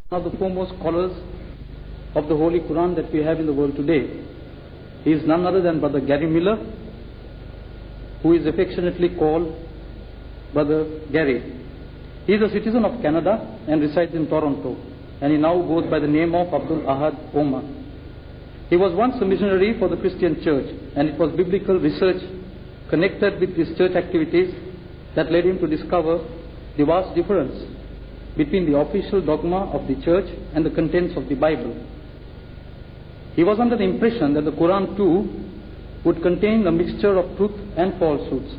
One of the foremost scholars of the Holy Quran that we have in the world today. He is none other than Brother Gary Miller, who is affectionately called Brother Gary. He is a citizen of Canada and resides in Toronto, and he now goes by the name of Abdul-Ahad Omar. He was once a missionary for the Christian church, and it was biblical research connected with his church activities that led him to discover the vast difference between the official dogma of the church and the contents of the Bible. He was under the impression that the Quran too would contain a mixture of truth and falsehoods.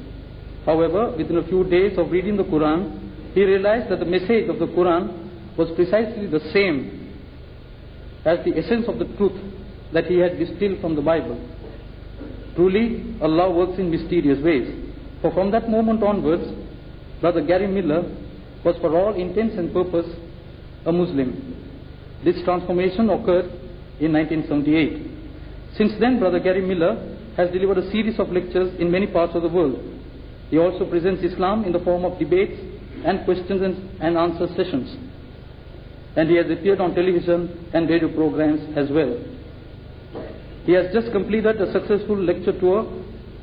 However, within a few days of reading the Quran, he realized that the message of the Quran was precisely the same as the essence of the truth that he had distilled from the Bible. Truly, Allah works in mysterious ways. For from that moment onwards, Brother Gary Miller was for all intents and purpose a Muslim. This transformation occurred in 1978. Since then, Brother Gary Miller has delivered a series of lectures in many parts of the world. He also presents Islam in the form of debates and questions and answer sessions. And he has appeared on television and radio programs as well. He has just completed a successful lecture tour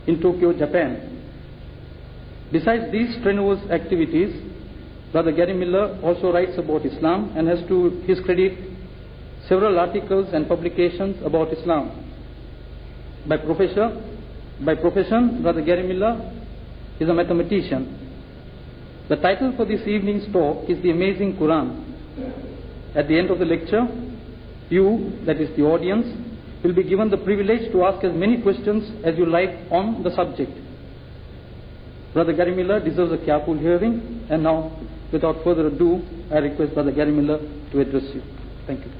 in Tokyo, Japan. Besides these strenuous activities, Brother Gary Miller also writes about Islam and has to his credit several articles and publications about Islam. By profession, Brother Gary Miller is a mathematician. The title for this evening's talk is The Amazing Quran. At the end of the lecture, you, that is the audience, will be given the privilege to ask as many questions as you like on the subject. Brother Gary Miller deserves a careful hearing, and now, without further ado, I request Brother Gary Miller to address you. Thank you.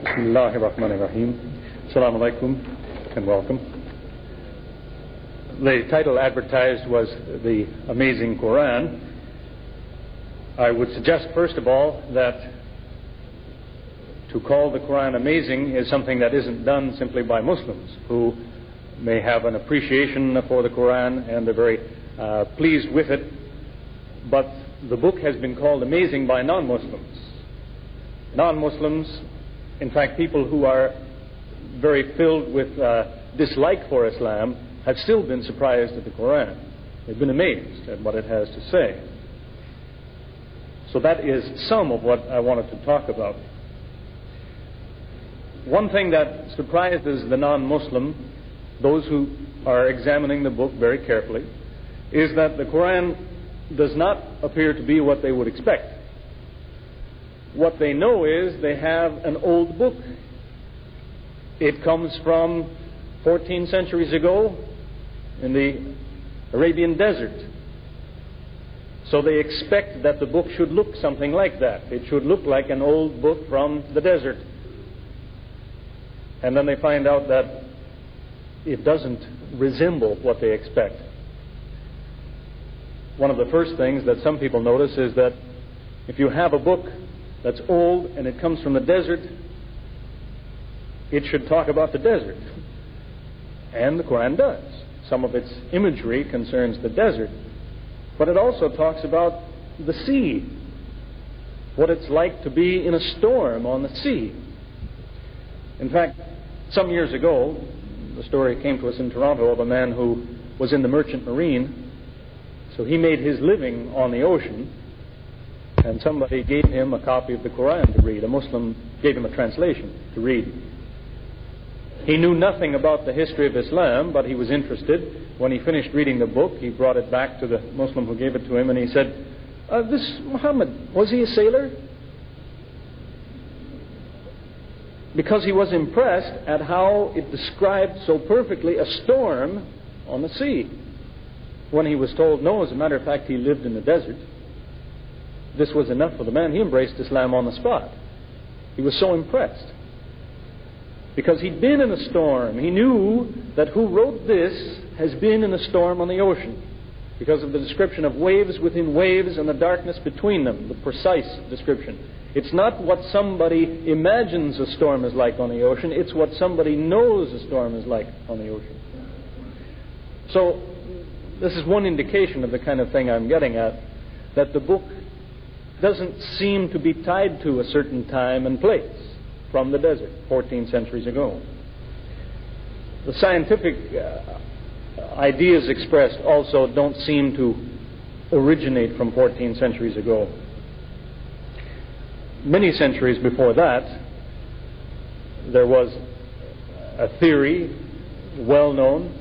Bismillahirrahmanirrahim. Assalamu alaikum and welcome. The title advertised was The Amazing Quran. I would suggest, first of all, that to call the Quran amazing is something that isn't done simply by Muslims who may have an appreciation for the Quran and are very pleased with it, but the book has been called amazing by non-Muslims. Non-Muslims, in fact, people who are very filled with dislike for Islam, have still been surprised at the Quran. They've been amazed at what it has to say. So that is some of what I wanted to talk about. One thing that surprises the non-Muslim, those who are examining the book very carefully, is that the Quran does not appear to be what they would expect. What they know is they have an old book. It comes from 14 centuries ago in the Arabian desert. So they expect that the book should look something like that. It should look like an old book from the desert. And then they find out that it doesn't resemble what they expect. One of the first things that some people notice is that if you have a book that's old and it comes from the desert, it should talk about the desert. And the Quran does. Some of its imagery concerns the desert. But it also talks about the sea, what it's like to be in a storm on the sea. In fact, some years ago, the story came to us in Toronto of a man who was in the merchant marine. So he made his living on the ocean, and somebody gave him a copy of the Quran to read. A Muslim gave him a translation to read. He knew nothing about the history of Islam, but he was interested. When he finished reading the book, he brought it back to the Muslim who gave it to him, and he said, this Muhammad, was he a sailor? Because he was impressed at how it described so perfectly a storm on the sea. When he was told, no, as a matter of fact, he lived in the desert, this was enough for the man. He embraced Islam on the spot. He was so impressed. Because he'd been in a storm. He knew that who wrote this has been in a storm on the ocean. Because of the description of waves within waves and the darkness between them, the precise description. It's not what somebody imagines a storm is like on the ocean, it's what somebody knows a storm is like on the ocean. So, this is one indication of the kind of thing I'm getting at. that the book doesn't seem to be tied to a certain time and place from the desert 14 centuries ago. The scientific ideas expressed also don't seem to originate from 14 centuries ago. Many centuries before that, there was a theory, well known,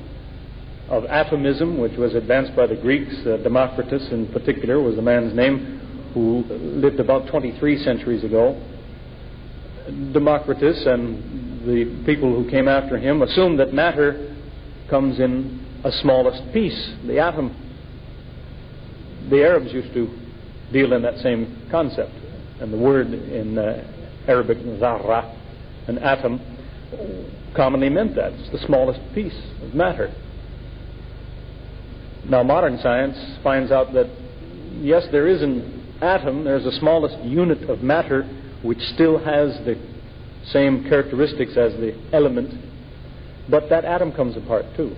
of atomism, which was advanced by the Greeks. Democritus, in particular, was the man's name, who lived about 23 centuries ago. Democritus and the people who came after him assumed that matter comes in a smallest piece, the atom. The Arabs used to deal in that same concept, and the word in Arabic, zarra, an atom, commonly meant that. It's the smallest piece of matter. Now modern science finds out that yes, there is an atom, there's the smallest unit of matter which still has the same characteristics as the element, but that atom comes apart too.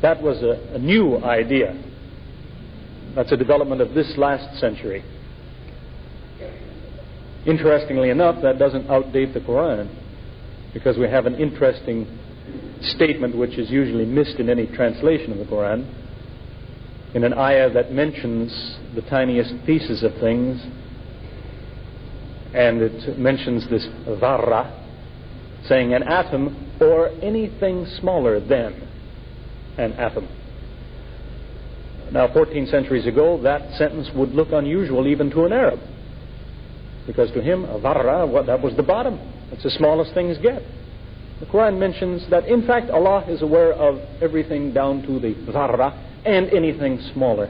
That was a new idea. That's a development of this last century. Interestingly enough, that doesn't outdate the Quran, because we have an interesting statement which is usually missed in any translation of the Quran. In an ayah that mentions the tiniest pieces of things, and it mentions this dharra, saying an atom or anything smaller than an atom. Now 14 centuries ago, that sentence would look unusual even to an Arab, because to him, a dharra, that was the bottom. That's the smallest things get. The Quran mentions that in fact Allah is aware of everything down to the dharra and anything smaller.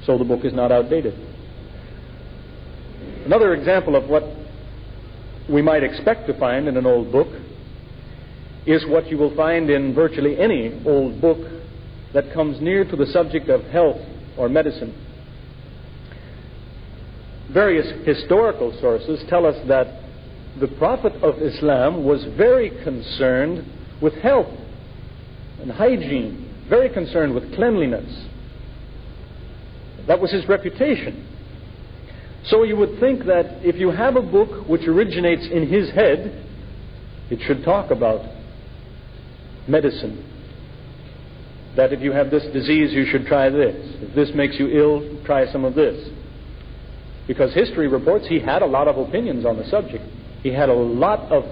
So the book is not outdated. Another example of what we might expect to find in an old book is what you will find in virtually any old book that comes near to the subject of health or medicine. Various historical sources tell us that the Prophet of Islam was very concerned with health and hygiene, very concerned with cleanliness. That was his reputation. So you would think that if you have a book which originates in his head, it should talk about medicine. That if you have this disease, you should try this. If this makes you ill, try some of this. Because history reports he had a lot of opinions on the subject. He had a lot of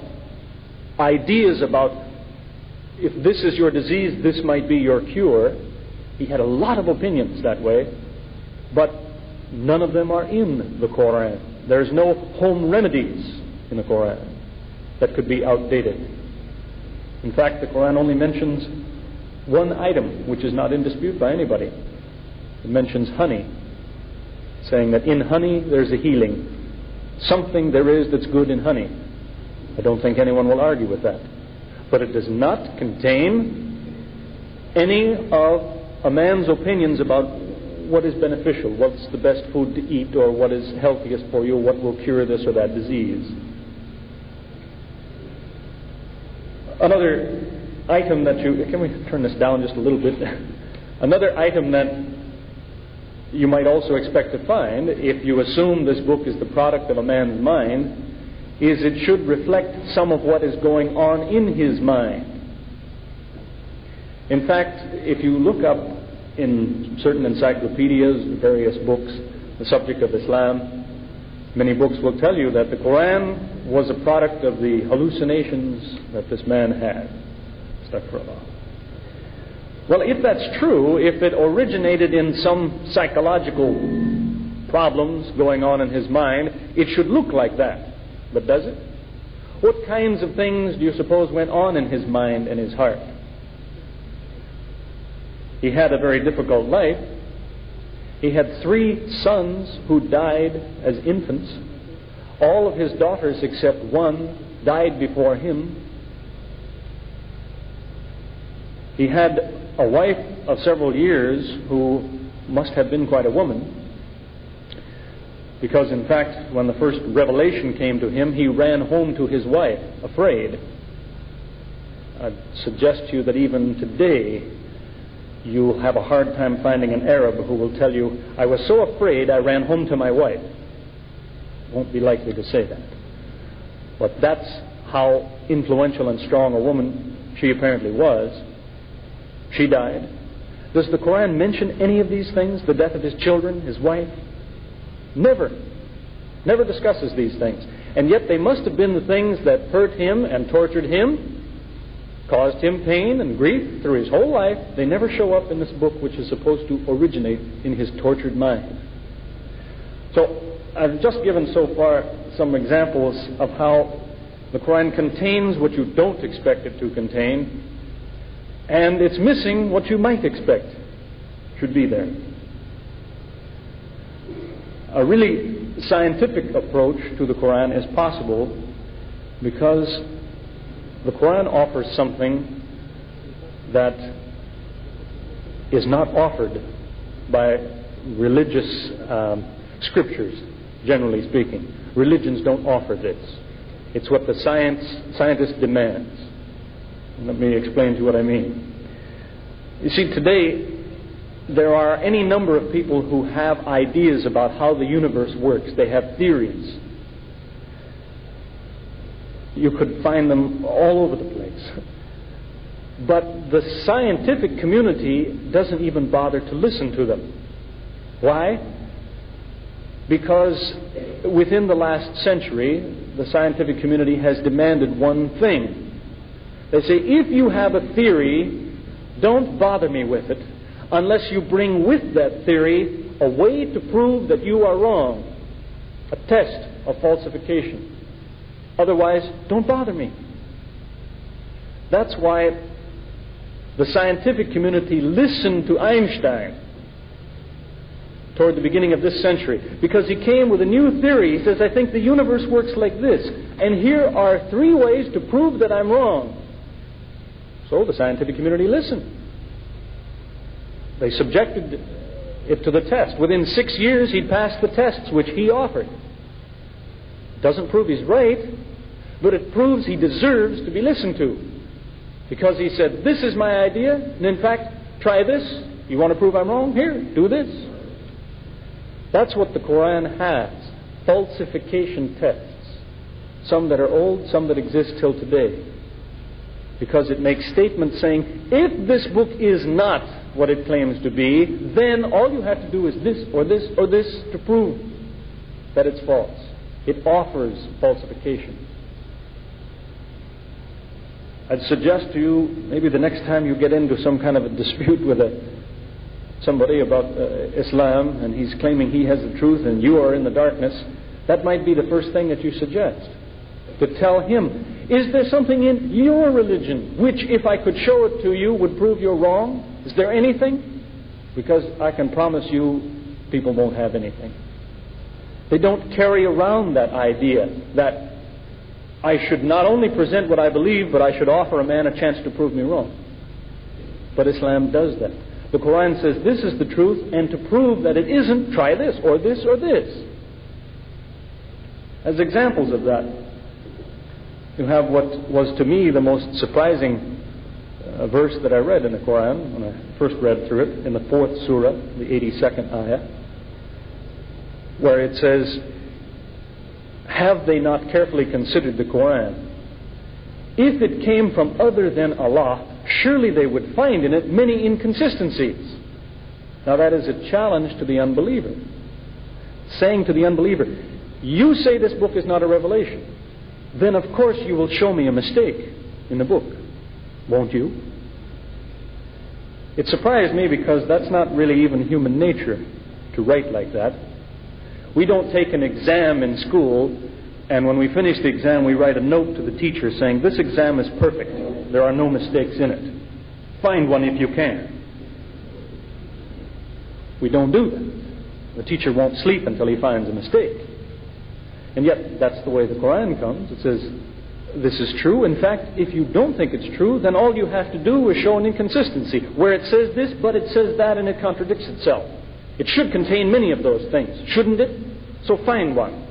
ideas about if this is your disease, this might be your cure. He had a lot of opinions that way, but none of them are in the Quran. There's no home remedies in the Quran that could be outdated. In fact, the Quran only mentions one item which is not in dispute by anybody. It mentions honey, saying that in honey there's a healing. Something there is that's good in honey. I don't think anyone will argue with that. But it does not contain any of a man's opinions about what is beneficial, what's the best food to eat, or what is healthiest for you, what will cure this or that disease. Another item that can we turn this down just a little bit? Another item that you might also expect to find, if you assume this book is the product of a man's mind, is it should reflect some of what is going on in his mind. In fact, if you look up in certain encyclopedias, various books, the subject of Islam, many books will tell you that the Quran was a product of the hallucinations that this man had. Astaghfirullah. Well, if that's true, if it originated in some psychological problems going on in his mind, it should look like that. But does it? What kinds of things do you suppose went on in his mind and his heart? He had a very difficult life. He had 3 sons who died as infants. All of his daughters except one died before him. He had a wife of several years who must have been quite a woman, because in fact when the first revelation came to him, he ran home to his wife afraid. I'd suggest to you that even today you'll have a hard time finding an Arab who will tell you, I was so afraid I ran home to my wife. Won't be likely to say that. But that's how influential and strong a woman she apparently was. She died. Does the Quran mention any of these things? The death of his children, his wife? Never. Never discusses these things. And yet they must have been the things that hurt him and tortured him, caused him pain and grief through his whole life. They never show up in this book, which is supposed to originate in his tortured mind. So I've just given so far some examples of how the Quran contains what you don't expect it to contain, and it's missing what you might expect should be there. A really scientific approach to the Quran is possible because the Quran offers something that is not offered by religious scriptures, generally speaking. Religions don't offer this. It's what the scientist demands. Let me explain to you what I mean. You see, today there are any number of people who have ideas about how the universe works. They have theories. You could find them all over the place. But the scientific community doesn't even bother to listen to them. Why? Because within the last century, the scientific community has demanded one thing. They say, if you have a theory, don't bother me with it unless you bring with that theory a way to prove that you are wrong, a test of falsification. Otherwise, don't bother me. That's why the scientific community listened to Einstein toward the beginning of this century, because he came with a new theory. He says, I think the universe works like this, and here are 3 ways to prove that I'm wrong. So the scientific community listened. They subjected it to the test. Within 6 years, he'd passed the tests which he offered. Doesn't prove he's right, but it proves he deserves to be listened to. Because he said, this is my idea, and in fact, try this. You want to prove I'm wrong? Here, do this. That's what the Quran has. Falsification tests. Some that are old, some that exist till today. Because it makes statements saying, if this book is not what it claims to be, then all you have to do is this or this or this to prove that it's false. It offers falsification. I'd suggest to you, maybe the next time you get into some kind of a dispute with somebody about Islam, and he's claiming he has the truth and you are in the darkness, that might be the first thing that you suggest. To tell him, is there something in your religion which, if I could show it to you, would prove you're wrong? Is there anything? Because I can promise you, people won't have anything. They don't carry around that idea that I should not only present what I believe, but I should offer a man a chance to prove me wrong. But Islam does that. The Quran says this is the truth, and to prove that it isn't, try this or this or this. As examples of that, you have what was to me the most surprising verse that I read in the Quran when I first read through it, in the 4th surah, the 82nd ayah, where it says, have they not carefully considered the Quran? If it came from other than Allah, surely they would find in it many inconsistencies. Now that is a challenge to the unbeliever. Saying to the unbeliever, you say this book is not a revelation, then of course you will show me a mistake in the book, won't you? It surprised me because that's not really even human nature to write like that. We don't take an exam in school, and when we finish the exam we write a note to the teacher saying, this exam is perfect, there are no mistakes in it. Find one if you can. We don't do that. The teacher won't sleep until he finds a mistake. And yet that's the way the Quran comes. It says, this is true. In fact, if you don't think it's true, then all you have to do is show an inconsistency, where it says this, but it says that, and it contradicts itself. It should contain many of those things, shouldn't it? So find one.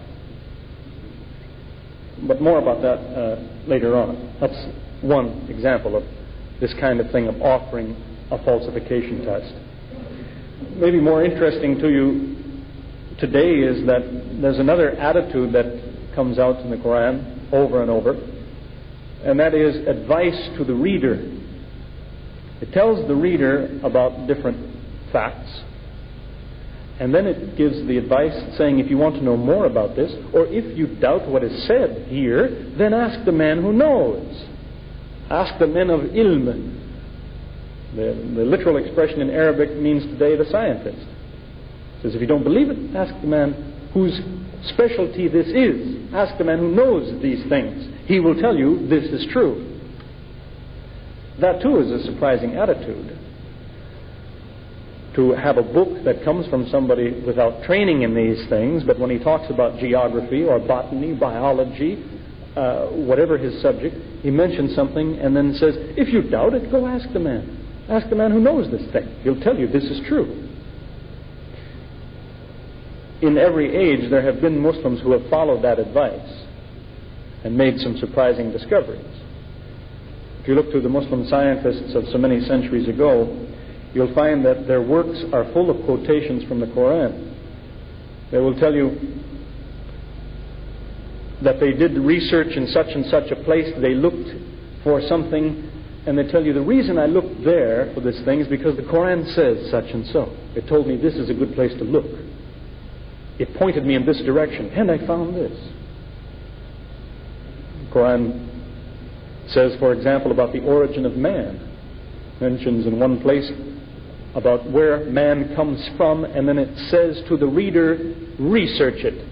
But more about that later on. That's one example of this kind of thing, of offering a falsification test. Maybe more interesting to you today is that there's another attitude that comes out in the Quran over and over, and that is advice to the reader. It tells the reader about different facts, and then it gives the advice saying, if you want to know more about this, or if you doubt what is said here, then ask the man who knows. Ask the men of ilm. The literal expression in Arabic means today the scientist. It says, if you don't believe it, ask the man whose specialty this is. Ask the man who knows these things. He will tell you this is true. That too is a surprising attitude. To have a book that comes from somebody without training in these things, but when he talks about geography or botany, biology, whatever his subject, he mentions something and then says, if you doubt it, go ask the man. Ask the man who knows this thing. He'll tell you this is true. In every age, there have been Muslims who have followed that advice and made some surprising discoveries. If you look through the Muslim scientists of so many centuries ago, you'll find that their works are full of quotations from the Quran. They will tell you that they did research in such and such a place, they looked for something, and they tell you, the reason I looked there for this thing is because the Quran says such and so. It told me this is a good place to look. It pointed me in this direction, and I found this. The Quran says, for example, about the origin of man. Mentions in one place about where man comes from, and then it says to the reader, research it.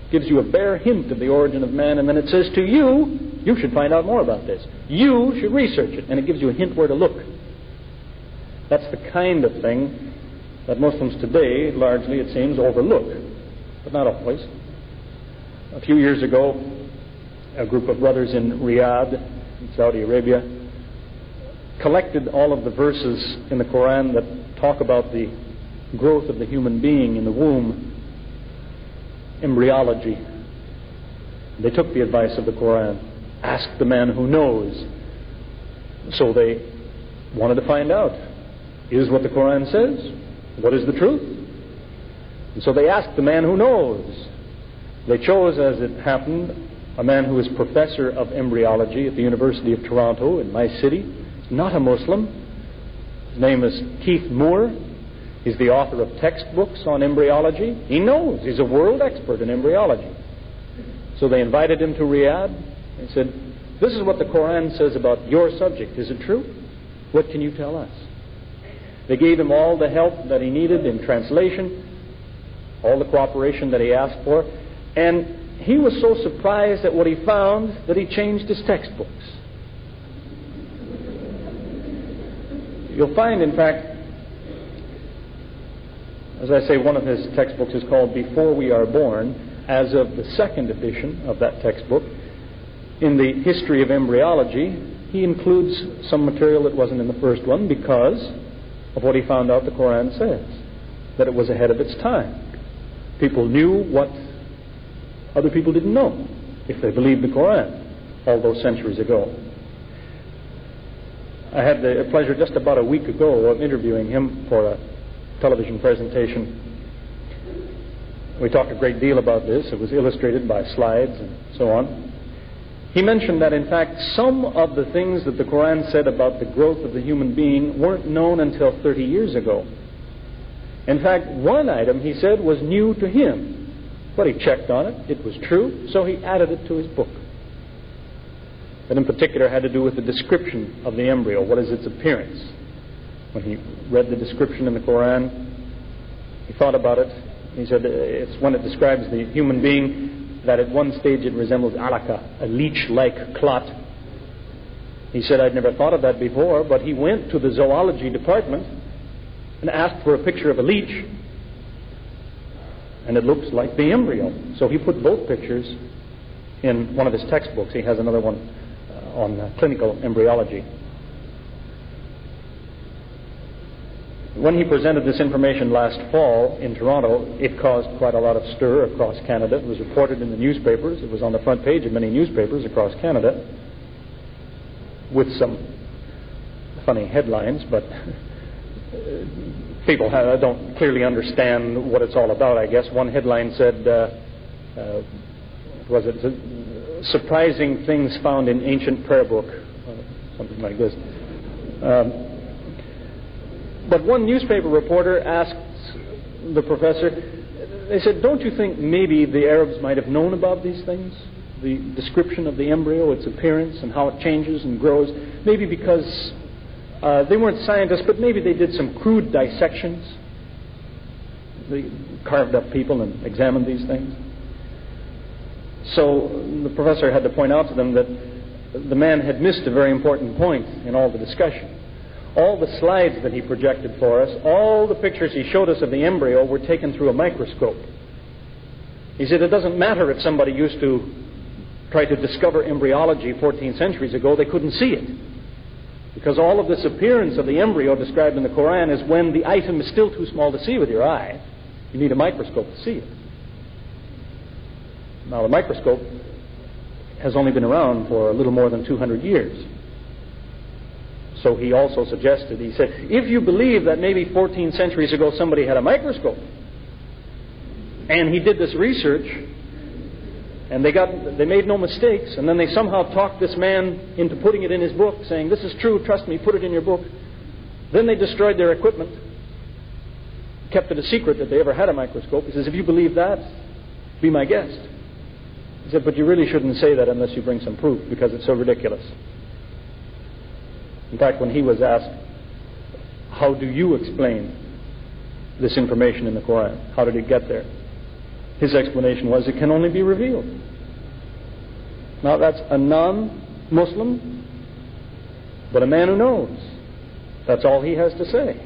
Gives you a bare hint of the origin of man, and then it says to you, you should find out more about this. You should research it, and it gives you a hint where to look. That's the kind of thing that Muslims today, largely it seems, overlook, but not always. A few years ago, a group of brothers in Riyadh, in Saudi Arabia, collected all of the verses in the Quran that talk about the growth of the human being in the womb, embryology. They took the advice of the Quran. Ask the man who knows. So they wanted to find out, is what the Quran says? What is the truth? And so they asked the man who knows. They chose, as it happened, a man who is professor of embryology at the University of Toronto in my city. He's not a Muslim. His name is Keith Moore. He's the author of textbooks on embryology. He knows. He's a world expert in embryology. So they invited him to Riyadh. They said, this is what the Quran says about your subject. Is it true? What can you tell us? They gave him all the help that he needed in translation, all the cooperation that he asked for, and he was so surprised at what he found that he changed his textbooks. You'll find, in fact, as I say, one of his textbooks is called Before We Are Born. As of the second edition of that textbook, in the history of embryology, he includes some material that wasn't in the first one because of what he found out the Quran says, that it was ahead of its time. People knew what other people didn't know if they believed the Quran all those centuries ago. I had the pleasure just about a week ago of interviewing him for a television presentation. We talked a great deal about this. It was illustrated by slides and so on. He mentioned that, in fact, some of the things that the Quran said about the growth of the human being weren't known until 30 years ago. In fact, one item, he said, was new to him. But he checked on it. It was true, so he added it to his book. That in particular had to do with the description of the embryo. What is its appearance? When he read the description in the Quran, he thought about it. He said it's when it describes the human being that at one stage it resembles alaka, a leech-like clot. He said, I'd never thought of that before, but he went to the zoology department and asked for a picture of a leech, and it looks like the embryo. So he put both pictures in one of his textbooks. He has another one on clinical embryology. When he presented this information last fall in Toronto, it caused quite a lot of stir across Canada. It was reported in the newspapers. It was on the front page of many newspapers across Canada, with some funny headlines, but people don't clearly understand what it's all about, I guess. One headline said, was it surprising things found in ancient prayer book, something like this. But one newspaper reporter asked the professor, they said, don't you think maybe the Arabs might have known about these things? The description of the embryo, its appearance, and how it changes and grows. Maybe because they weren't scientists, but maybe they did some crude dissections. They carved up people and examined these things. So the professor had to point out to them that the man had missed a very important point in all the discussion. All the slides that he projected for us, all the pictures he showed us of the embryo were taken through a microscope. He said it doesn't matter if somebody used to try to discover embryology 14 centuries ago, they couldn't see it. Because all of this appearance of the embryo described in the Quran is when the item is still too small to see with your eye. You need a microscope to see it. Now, the microscope has only been around for a little more than 200 years. So he also suggested, he said, if you believe that maybe 14 centuries ago somebody had a microscope, and he did this research, and they made no mistakes, and then they somehow talked this man into putting it in his book, saying, this is true, trust me, put it in your book. Then they destroyed their equipment, kept it a secret that they ever had a microscope. He says, if you believe that, be my guest. He said, but you really shouldn't say that unless you bring some proof, because it's so ridiculous. In fact, when he was asked, how do you explain this information in the Quran? How did it get there? His explanation was, it can only be revealed. Now, that's a non-Muslim, but a man who knows. That's all he has to say.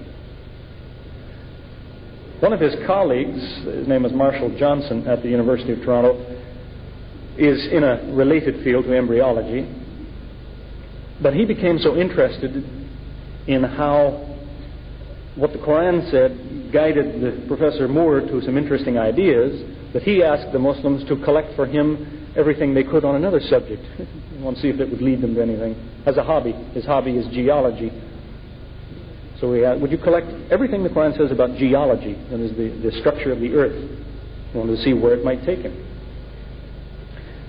One of his colleagues, his name is Marshall Johnson at the University of Toronto, is in a related field to embryology, but he became so interested in how what the Quran said guided the Professor Moore to some interesting ideas that he asked the Muslims to collect for him everything they could on another subject. He wanted to see if it would lead them to anything. As a hobby. His hobby is geology. So we asked, would you collect everything the Quran says about geology, that is the structure of the earth? He wanted to see where it might take him.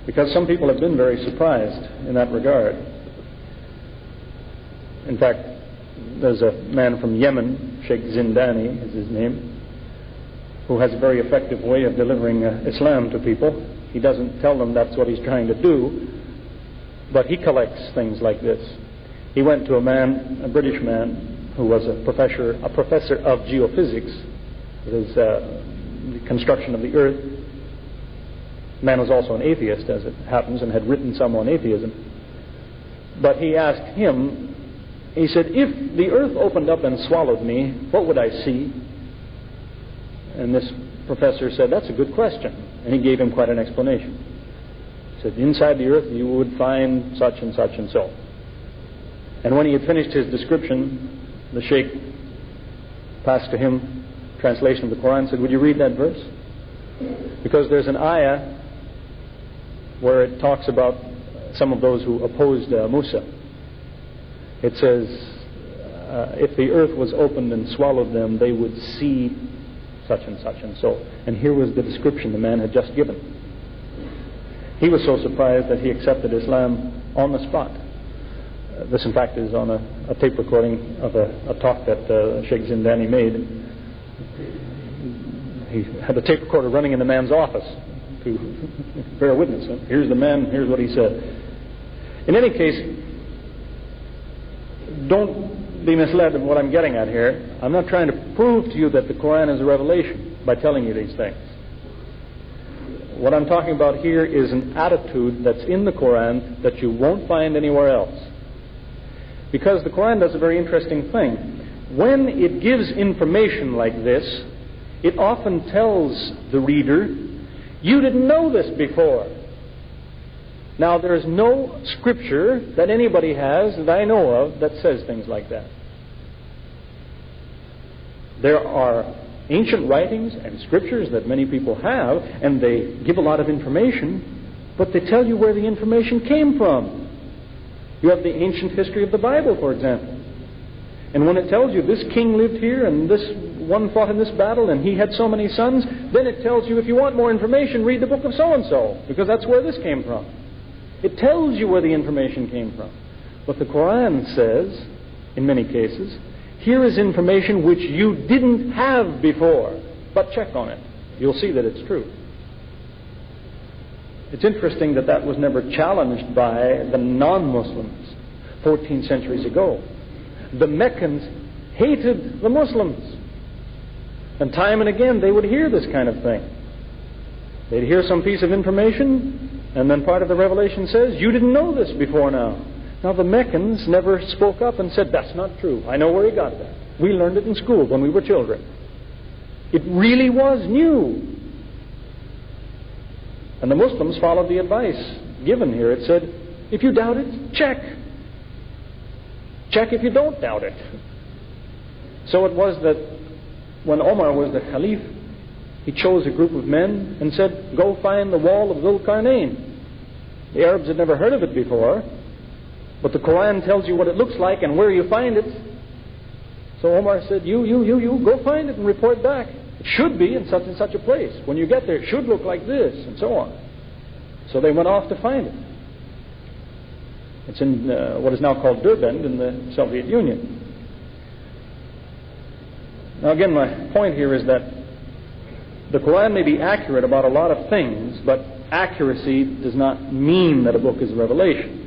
Because some people have been very surprised in that regard. In fact, there's a man from Yemen, Sheikh Zindani is his name, who has a very effective way of delivering Islam to people. He doesn't tell them that's what he's trying to do, but he collects things like this. He went to a British man, who was a professor of geophysics, that is the construction of the earth. The man was also an atheist, as it happens, and had written some on atheism. But he asked him, he said, if the earth opened up and swallowed me, what would I see? And this professor said, that's a good question. And he gave him quite an explanation. He said, inside the earth you would find such and such and so. And when he had finished his description, the Sheikh passed to him translation of the Quran and said, would you read that verse? Because there's an ayah where it talks about some of those who opposed Musa. It says, if the earth was opened and swallowed them, they would see such and such and so. And here was the description the man had just given. He was so surprised that he accepted Islam on the spot. This, in fact, is on a tape recording of a talk that Sheikh Zindani made. He had the tape recorder running in the man's office to bear witness. Here's the man, here's what he said. In any case, don't be misled of what I'm getting at here. I'm not trying to prove to you that the Quran is a revelation by telling you these things. What I'm talking about here is an attitude that's in the Quran that you won't find anywhere else. Because the Quran does a very interesting thing. When it gives information like this, it often tells the reader, you didn't know this before. Now, there is no scripture that anybody has that I know of that says things like that. There are ancient writings and scriptures that many people have, and they give a lot of information, but they tell you where the information came from. You have the ancient history of the Bible, for example. And when it tells you this king lived here and this one fought in this battle and he had so many sons, then it tells you if you want more information, read the book of so-and-so, because that's where this came from. It tells you where the information came from. But the Quran says, in many cases, here is information which you didn't have before, but check on it. You'll see that it's true. It's interesting that that was never challenged by the non-Muslims 14 centuries ago. The Meccans hated the Muslims. And time and again they would hear this kind of thing. They'd hear some piece of information, and then part of the revelation says, you didn't know this before now. Now the Meccans never spoke up and said, that's not true. I know where he got that. We learned it in school when we were children. It really was new. And the Muslims followed the advice given here. It said, if you doubt it, check. Check if you don't doubt it. So it was that when Omar was the Caliph, he chose a group of men and said, go find the wall of Dhul-Qarnayn. The Arabs had never heard of it before, but the Quran tells you what it looks like and where you find it. So Omar said, you, go find it and report back. It should be in such and such a place. When you get there, it should look like this, and so on. So they went off to find it. It's in what is now called Derbent in the Soviet Union. Now again, my point here is that the Quran may be accurate about a lot of things, but accuracy does not mean that a book is a revelation.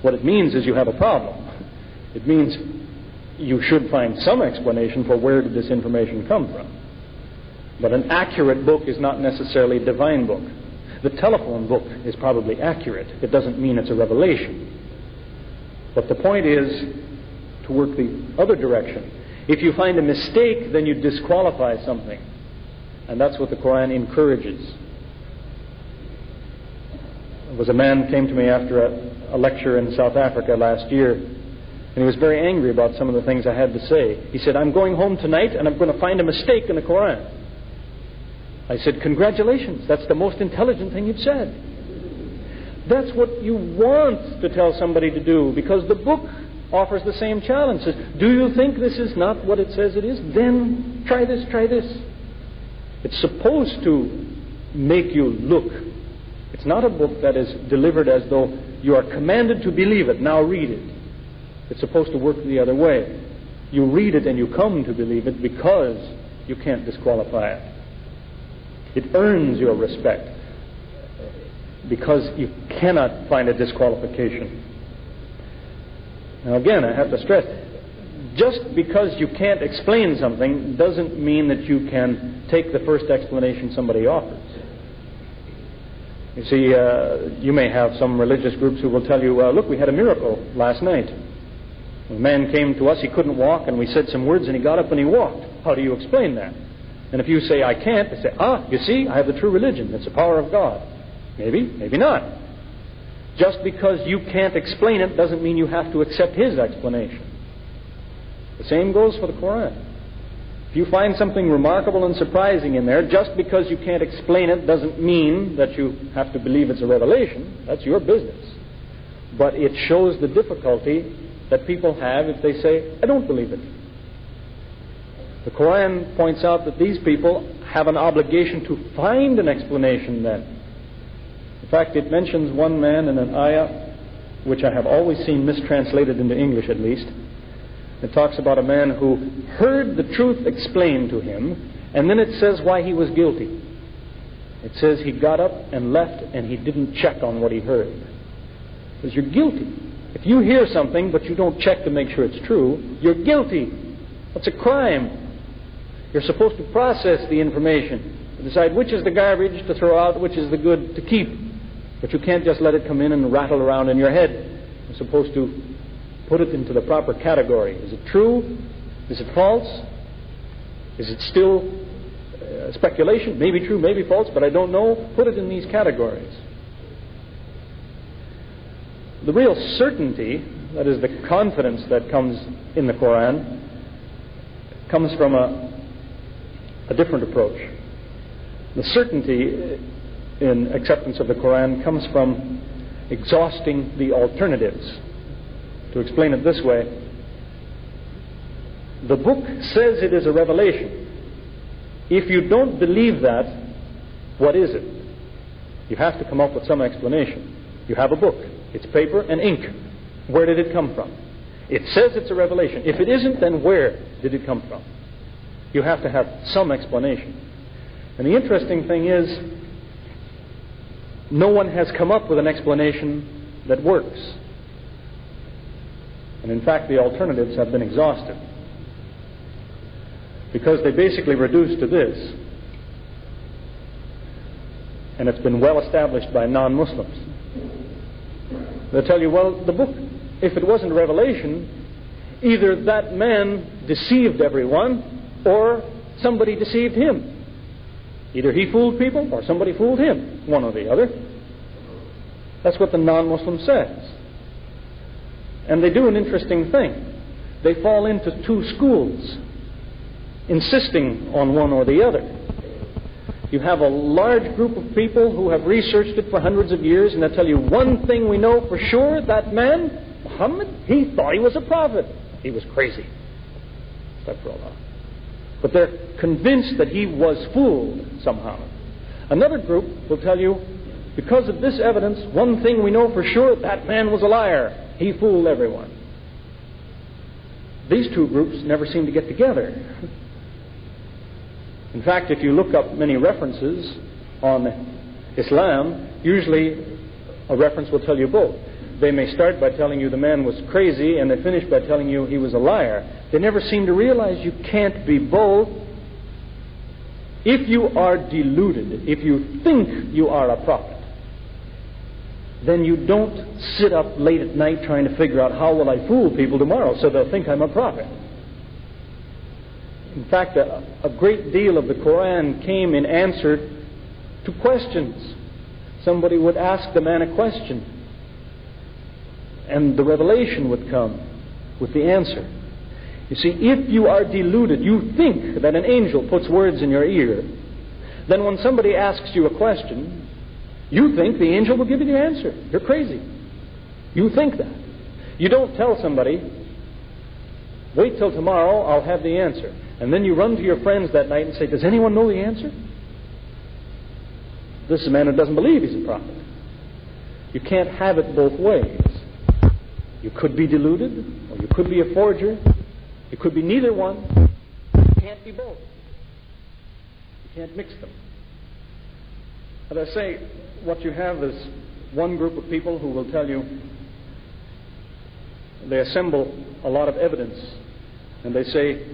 What it means is you have a problem. It means you should find some explanation for where did this information come from. But an accurate book is not necessarily a divine book. The telephone book is probably accurate. It doesn't mean it's a revelation. But the point is to work the other direction. If you find a mistake, then you disqualify something. And that's what the Quran encourages. There was a man came to me after a lecture in South Africa last year, and he was very angry about some of the things I had to say. He said, I'm going home tonight and I'm going to find a mistake in the Quran. I said, congratulations, that's the most intelligent thing you've said. That's what you want to tell somebody to do, because the book offers the same challenge. It says, do you think this is not what it says it is? Then try this, try this. It's supposed to make you look. It's not a book that is delivered as though you are commanded to believe it. Now read it. It's supposed to work the other way. You read it and you come to believe it because you can't disqualify it. It earns your respect because you cannot find a disqualification. Now again, I have to stress, just because you can't explain something doesn't mean that you can take the first explanation somebody offers. You see, you may have some religious groups who will tell you, look, we had a miracle last night. A man came to us, he couldn't walk, and we said some words and he got up and he walked. How do you explain that? And if you say, I can't, they say, you see, I have the true religion. It's the power of God. Maybe, maybe not. Just because you can't explain it doesn't mean you have to accept his explanation. The same goes for the Quran. If you find something remarkable and surprising in there, just because you can't explain it doesn't mean that you have to believe it's a revelation. That's your business. But it shows the difficulty that people have if they say, I don't believe it. The Quran points out that these people have an obligation to find an explanation then. In fact, it mentions one man in an ayah, which I have always seen mistranslated into English at least. It talks about a man who heard the truth explained to him, and then it says why he was guilty. It says he got up and left and he didn't check on what he heard. Because you're guilty. If you hear something but you don't check to make sure it's true, you're guilty. That's a crime. You're supposed to process the information, to decide which is the garbage to throw out, which is the good to keep. But you can't just let it come in and rattle around in your head. You're supposed to put it into the proper category. Is it true? Is it false? Is it still speculation? Maybe true, maybe false, but I don't know. Put it in these categories. The real certainty, that is the confidence that comes in the Quran, comes from a different approach. The certainty in acceptance of the Quran comes from exhausting the alternatives. To explain it this way, The book says it is a revelation. If you don't believe that, what is it? You have to come up with some explanation. You have a book. It's paper and ink. Where did it come from? It says it's a revelation. If it isn't, then where did it come from? You have to have some explanation. And the interesting thing is, no one has come up with an explanation that works. And in fact, the alternatives have been exhausted. Because they basically reduce to this, and it's been well established by non-Muslims. They'll tell you, well, the book, if it wasn't a revelation, either that man deceived everyone or somebody deceived him. Either he fooled people or somebody fooled him, one or the other. That's what the non-Muslim says. And they do an interesting thing. They fall into two schools, insisting on one or the other. You have a large group of people who have researched it for hundreds of years, and they'll tell you one thing we know for sure: that man, Muhammad, he thought he was a prophet. He was crazy. Astaghfirullah. But they're convinced that he was fooled somehow. Another group will tell you, because of this evidence, one thing we know for sure: that man was a liar. He fooled everyone. These two groups never seem to get together. In fact, if you look up many references on Islam, usually a reference will tell you both. They may start by telling you the man was crazy, and they finish by telling you he was a liar. They never seem to realize you can't be both. If you are deluded, if you think you are a prophet, then you don't sit up late at night trying to figure out how will I fool people tomorrow so they'll think I'm a prophet. In fact, a great deal of the Quran came in answer to questions. Somebody would ask the man a question, and the revelation would come with the answer. You see, if you are deluded, you think that an angel puts words in your ear, then when somebody asks you a question, you think the angel will give you the answer. You're crazy. You think that. You don't tell somebody, wait till tomorrow, I'll have the answer. And then you run to your friends that night and say, does anyone know the answer? This is a man who doesn't believe he's a prophet. You can't have it both ways. You could be deluded, or you could be a forger. You could be neither one. You can't be both. You can't mix them. As I say, what you have is one group of people who will tell you, they assemble a lot of evidence, and they say,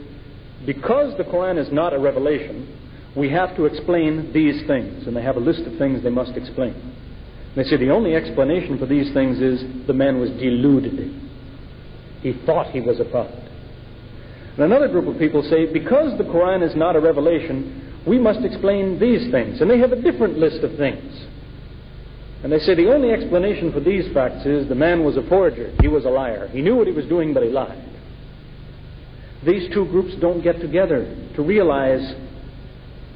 because the Quran is not a revelation, we have to explain these things. And they have a list of things they must explain. They say the only explanation for these things is the man was deluded. He thought he was a prophet. And another group of people say, because the Quran is not a revelation, we must explain these things. And they have a different list of things. And they say the only explanation for these facts is the man was a forger. He was a liar. He knew what he was doing, but he lied. These two groups don't get together to realize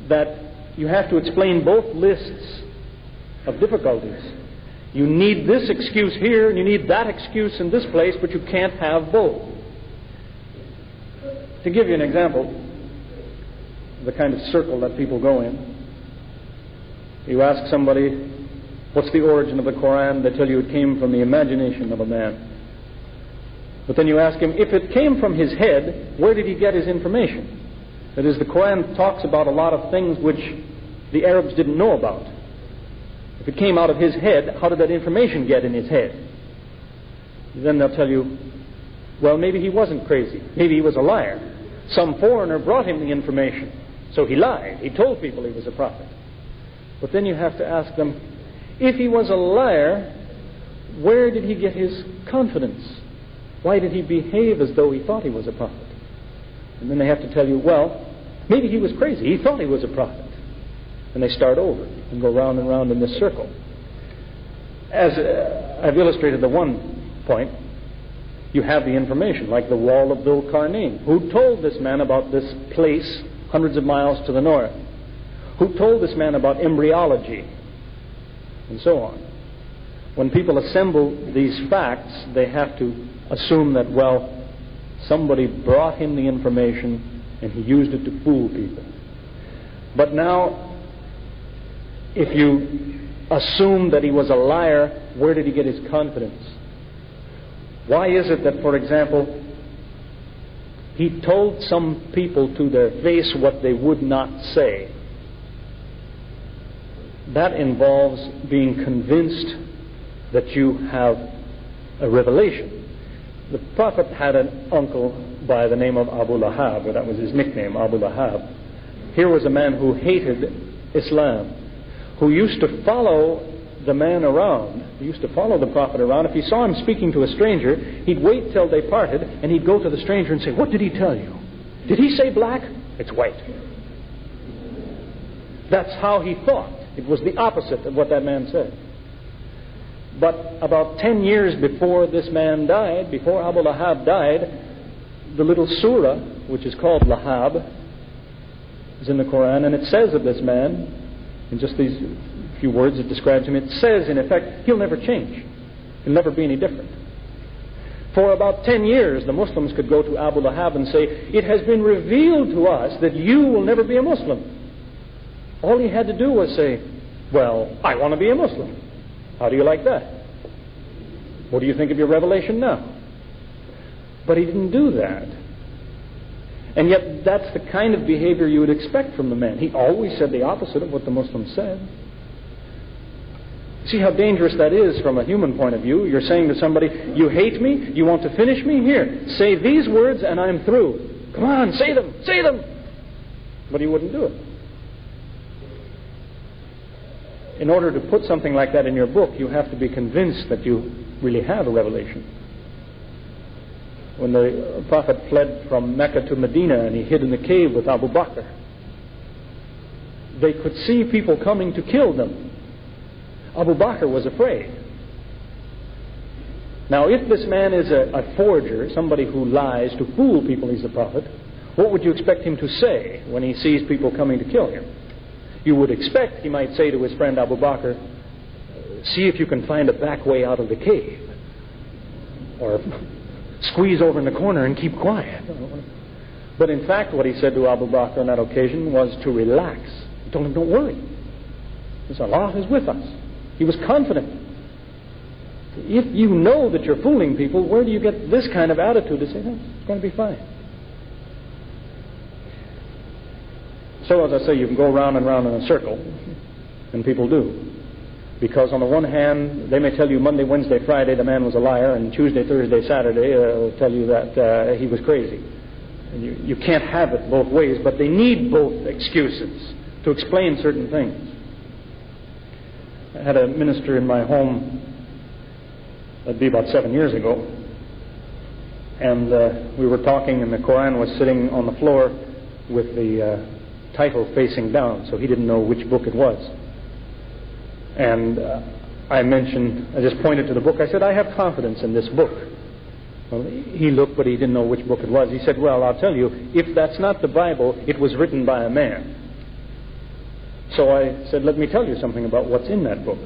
that you have to explain both lists of difficulties. You need this excuse here, and you need that excuse in this place, but you can't have both. To give you an example, the kind of circle that people go in, you ask somebody, what's the origin of the Quran? They tell you it came from the imagination of a man. But then you ask him, if it came from his head, where did he get his information? That is, the Quran talks about a lot of things which the Arabs didn't know about. If it came out of his head, how did that information get in his head? Then they'll tell you, well, maybe he wasn't crazy. Maybe he was a liar. Some foreigner brought him the information, so he lied. He told people he was a prophet. But then you have to ask them, if he was a liar, where did he get his confidence? Why did he behave as though he thought he was a prophet? And then they have to tell you, well, maybe he was crazy. He thought he was a prophet. And they start over and go round and round in this circle. As I've illustrated the one point, you have the information, like the wall of Dhul-Qarnayn. Who told this man about this place hundreds of miles to the north? Who told this man about embryology? And so on. When people assemble these facts, they have to assume that, well, Somebody brought him the information and he used it to fool people. But now, if you assume that he was a liar, where did he get his confidence? Why is it that, for example, he told some people to their face what they would not say? That involves being convinced that you have a revelation. The Prophet had an uncle by the name of Abdul-Ahad, or that was his nickname, Abdul-Ahad. Here was a man who hated Islam, who used to follow the man around. He used to follow the Prophet around. If he saw him speaking to a stranger, he'd wait till they parted, and he'd go to the stranger and say, "What did he tell you? Did he say black? It's white." That's how he thought. It was the opposite of what that man said. But about 10 years before this man died, before Abdul-Ahad died, the little surah, which is called Lahab, is in the Quran, and it says of this man, in just these few words it describes him, it says, in effect, he'll never change. He'll never be any different. For about 10 years, the Muslims could go to Abdul-Ahad and say, "It has been revealed to us that you will never be a Muslim." All he had to do was say, "Well, I want to be a Muslim. How do you like that? What do you think of your revelation now?" But he didn't do that. And yet that's the kind of behavior you would expect from the man. He always said the opposite of what the Muslims said. See how dangerous that is from a human point of view? You're saying to somebody, "You hate me? You want to finish me? Here, say these words and I'm through. Come on, say them, say them." But he wouldn't do it. In order to put something like that in your book, you have to be convinced that you really have a revelation. When the Prophet fled from Mecca to Medina and he hid in the cave with Abu Bakr, they could see people coming to kill them. Abu Bakr was afraid. Now, if this man is a forger, somebody who lies to fool people, he's the Prophet, what would you expect him to say when he sees people coming to kill him? You would expect he might say to his friend Abu Bakr, "See if you can find a back way out of the cave." Or squeeze over in the corner and keep quiet. But in fact, what he said to Abu Bakr on that occasion was to relax. He told him, "Don't worry. Allah is with us." He was confident. If you know that you're fooling people, where do you get this kind of attitude to say, "No, it's going to be fine"? So, as I say, you can go round and round in a circle, and people do. Because on the one hand, they may tell you Monday, Wednesday, Friday the man was a liar, and Tuesday, Thursday, Saturday they'll tell you that he was crazy. And you can't have it both ways, but they need both excuses to explain certain things. I had a minister in my home, that'd be about 7 years ago, and we were talking, and the Quran was sitting on the floor with the title facing down, so he didn't know which book it was. And I just pointed to the book. I said, "I have confidence in this book." Well, he looked, but he didn't know which book it was. He said, "Well, I'll tell you, if that's not the Bible, it was written by a man." So I said, "Let me tell you something about what's in that book."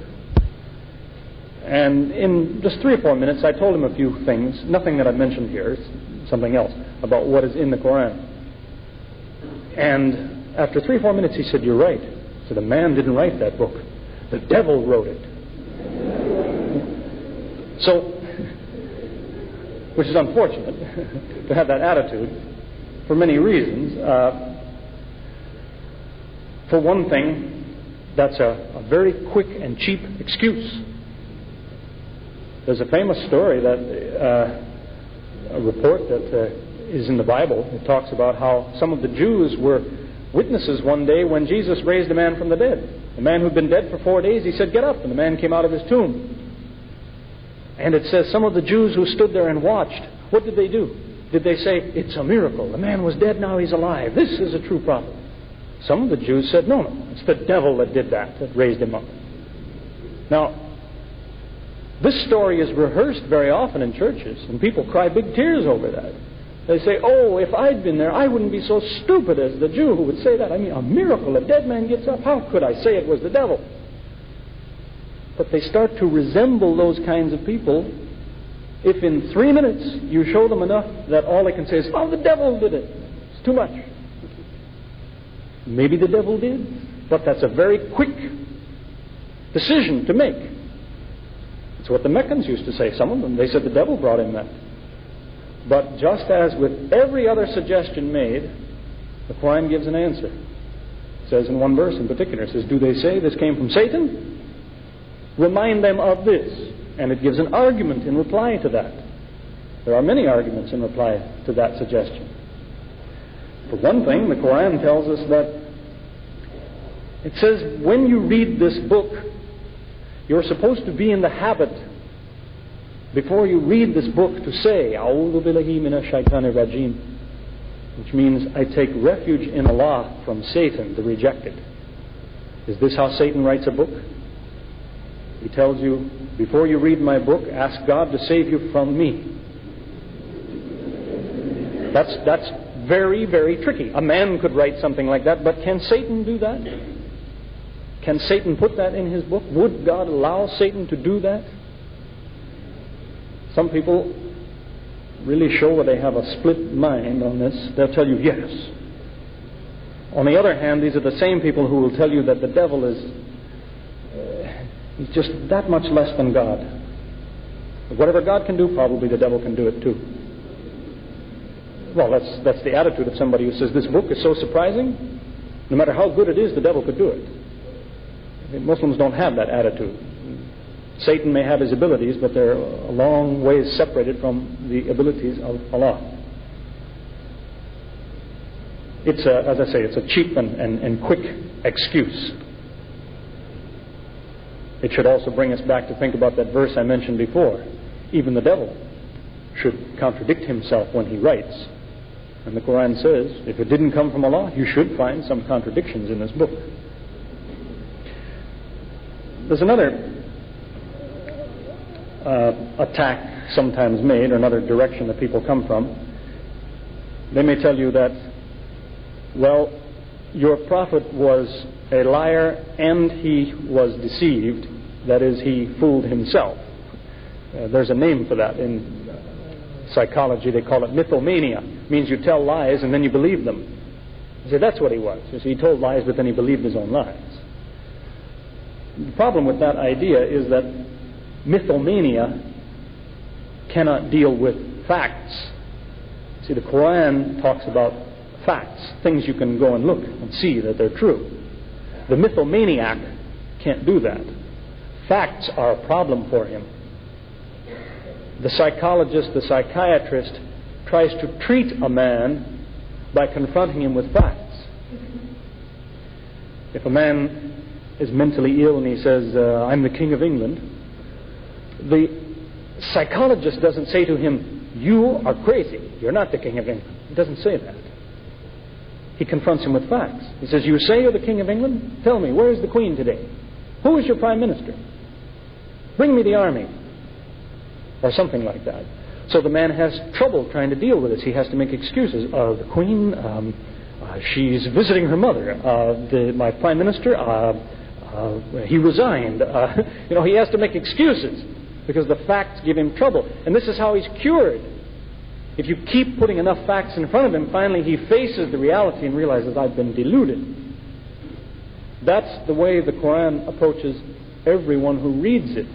And in just 3 or 4 minutes, I told him a few things, nothing that I mentioned here, something else, about what is in the Quran. And after 3 or 4 minutes, he said, "You're right." So the man didn't write that book. The devil wrote it. So, which is unfortunate to have that attitude for many reasons. For one thing, that's a very quick and cheap excuse. There's a famous story that a report that is in the Bible. It talks about how some of the Jews were witnesses one day when Jesus raised a man from the dead. A man who'd been dead for 4 days, he said, "Get up," and the man came out of his tomb. And it says some of the Jews who stood there and watched, what did they do? Did they say, "It's a miracle, the man was dead, now he's alive, this is a true prophet"? Some of the Jews said, no, it's the devil that did that raised him up. Now, this story is rehearsed very often in churches, and people cry big tears over that. They say, "Oh, if I'd been there, I wouldn't be so stupid as the Jew who would say that. I mean, a miracle, a dead man gets up. How could I say it was the devil?" But they start to resemble those kinds of people if in 3 minutes you show them enough that all they can say is, oh, the devil did it, it's too much. Maybe the devil did, but that's a very quick decision to make. It's what the Meccans used to say, some of them. They said the devil brought him that. But just as with every other suggestion made, the Quran gives an answer. It says in one verse in particular, it says, do they say this came from Satan? Remind them of this. And it gives an argument in reply to that. There are many arguments in reply to that suggestion. For one thing, the Quran tells us that it says when you read this book, you're supposed to be in the habit, before you read this book, to say, A'udhu billahi minash shaitanir rajim, which means I take refuge in Allah from Satan, the rejected. Is this how Satan writes a book? He tells you, before you read my book, ask God to save you from me. That's very, very tricky. A man could write something like that, but can Satan do that? Can Satan put that in his book? Would God allow Satan to do that? Some people really show that they have a split mind on this. They'll tell you yes. On the other hand, these are the same people who will tell you that the devil is he's just that much less than God. Whatever God can do, probably the devil can do it too. Well, that's the attitude of somebody who says this book is so surprising. No matter how good it is, the devil could do it. Muslims don't have that attitude. Satan may have his abilities, but they're a long ways separated from the abilities of Allah. It's as I say, it's a cheap and quick excuse. It should also bring us back to think about that verse I mentioned before. Even the devil should contradict himself when he writes. And the Quran says, if it didn't come from Allah, you should find some contradictions in this book. There's another attack sometimes made, or another direction that people come from. They may tell you that, well, your prophet was a liar and he was deceived. That is, he fooled himself. There's a name for that in psychology. They call it mythomania. It means you tell lies and then you believe them. You say, that's what he was. You see, he told lies, but then he believed his own lies. The problem with that idea is that mythomania cannot deal with facts. See, the Quran talks about facts, things you can go and look and see that they're true. The mythomaniac can't do that. Facts are a problem for him. The psychologist, the psychiatrist, tries to treat a man by confronting him with facts. If a man is mentally ill and he says, I'm the King of England, the psychologist doesn't say to him, you are crazy, you're not the King of England. He doesn't say that. He confronts him with facts. He says, you say you're the King of England? Tell me, where is the Queen today? Who is your Prime Minister? Bring me the army. Or something like that. So the man has trouble trying to deal with this. He has to make excuses. The Queen, she's visiting her mother. My Prime Minister, he resigned. He has to make excuses because the facts give him trouble. And this is how he's cured. If you keep putting enough facts in front of him, finally he faces the reality and realizes, I've been deluded. That's the way the Quran approaches everyone who reads it.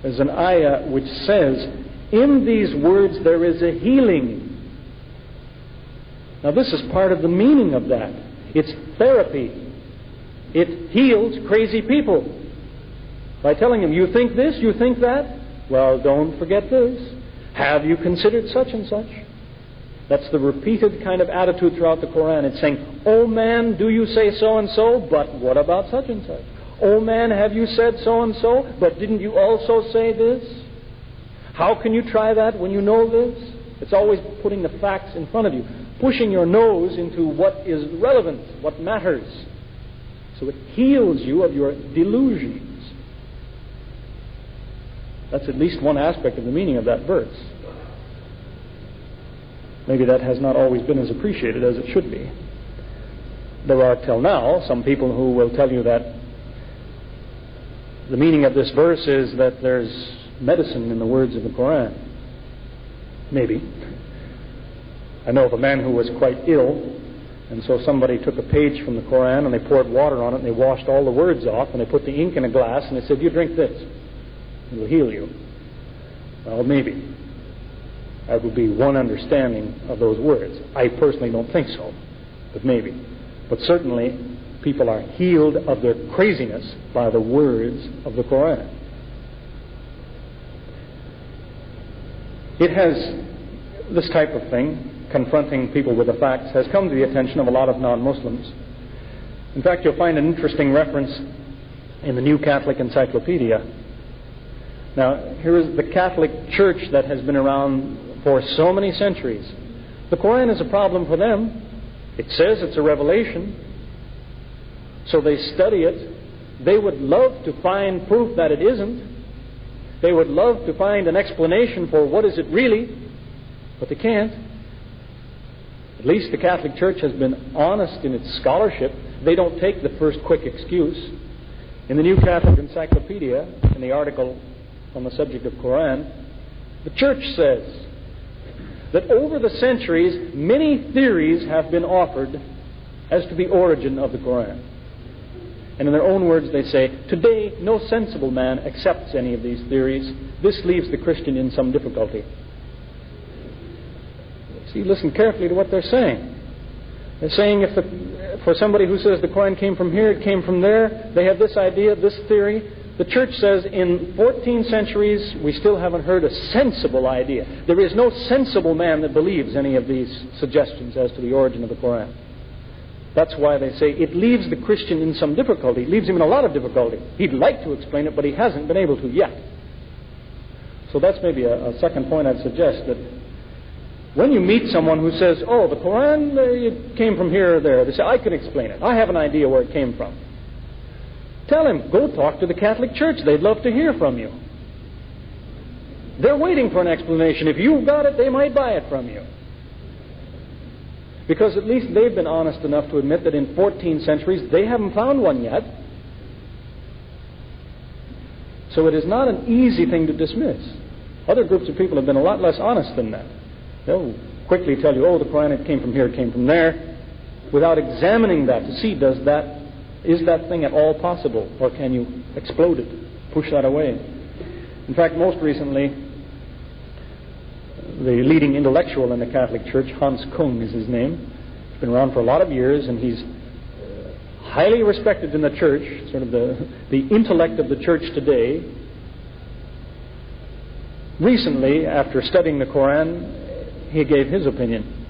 There's an ayah which says, in these words there is a healing. Now this is part of the meaning of that. It's therapy. It heals crazy people. By telling them, you think this, you think that? Well, don't forget this. Have you considered such and such? That's the repeated kind of attitude throughout the Quran. It's saying, oh man, do you say so and so, but what about such and such? Oh man, have you said so and so, but didn't you also say this? How can you try that when you know this? It's always putting the facts in front of you, pushing your nose into what is relevant, what matters. So it heals you of your delusions. That's at least one aspect of the meaning of that verse. Maybe that has not always been as appreciated as it should be. There are till now some people who will tell you that the meaning of this verse is that there's medicine in the words of the Quran. Maybe. I know of a man who was quite ill, and so somebody took a page from the Quran and they poured water on it and they washed all the words off and they put the ink in a glass and they said, "You drink this. It will heal you." Well, maybe. That would be one understanding of those words. I personally don't think so, but maybe. But certainly, people are healed of their craziness by the words of the Quran. It has, this type of thing, confronting people with the facts, has come to the attention of a lot of non-Muslims. In fact, you'll find an interesting reference in the New Catholic Encyclopedia. Now, here is the Catholic Church that has been around for so many centuries. The Quran is a problem for them. It says it's a revelation, so they study it. They would love to find proof that it isn't. They would love to find an explanation for what is it really, but they can't. At least the Catholic Church has been honest in its scholarship. They don't take the first quick excuse. In the New Catholic Encyclopedia, in the article on the subject of Quran, the Church says that over the centuries, many theories have been offered as to the origin of the Quran. And in their own words, they say, today, no sensible man accepts any of these theories. This leaves the Christian in some difficulty. See, listen carefully to what they're saying. They're saying for somebody who says the Quran came from here, it came from there, they have this idea, this theory. The Church says in 14 centuries, we still haven't heard a sensible idea. There is no sensible man that believes any of these suggestions as to the origin of the Quran. That's why they say it leaves the Christian in some difficulty. It leaves him in a lot of difficulty. He'd like to explain it, but he hasn't been able to yet. So that's maybe a second point I'd suggest, that when you meet someone who says, oh, the Quran, it came from here or there, they say, I can explain it. I have an idea where it came from. Tell him, go talk to the Catholic Church. They'd love to hear from you. They're waiting for an explanation. If you've got it, they might buy it from you. Because at least they've been honest enough to admit that in 14 centuries, they haven't found one yet. So it is not an easy thing to dismiss. Other groups of people have been a lot less honest than that. They'll quickly tell you, oh, the Quran, it came from here, it came from there, without examining that to see, is that thing at all possible, or can you explode it, push that away? In fact, most recently, the leading intellectual in the Catholic Church, Hans Kung is his name. He's been around for a lot of years, and he's highly respected in the church, sort of the intellect of the church today. Recently, after studying the Quran, he gave his opinion.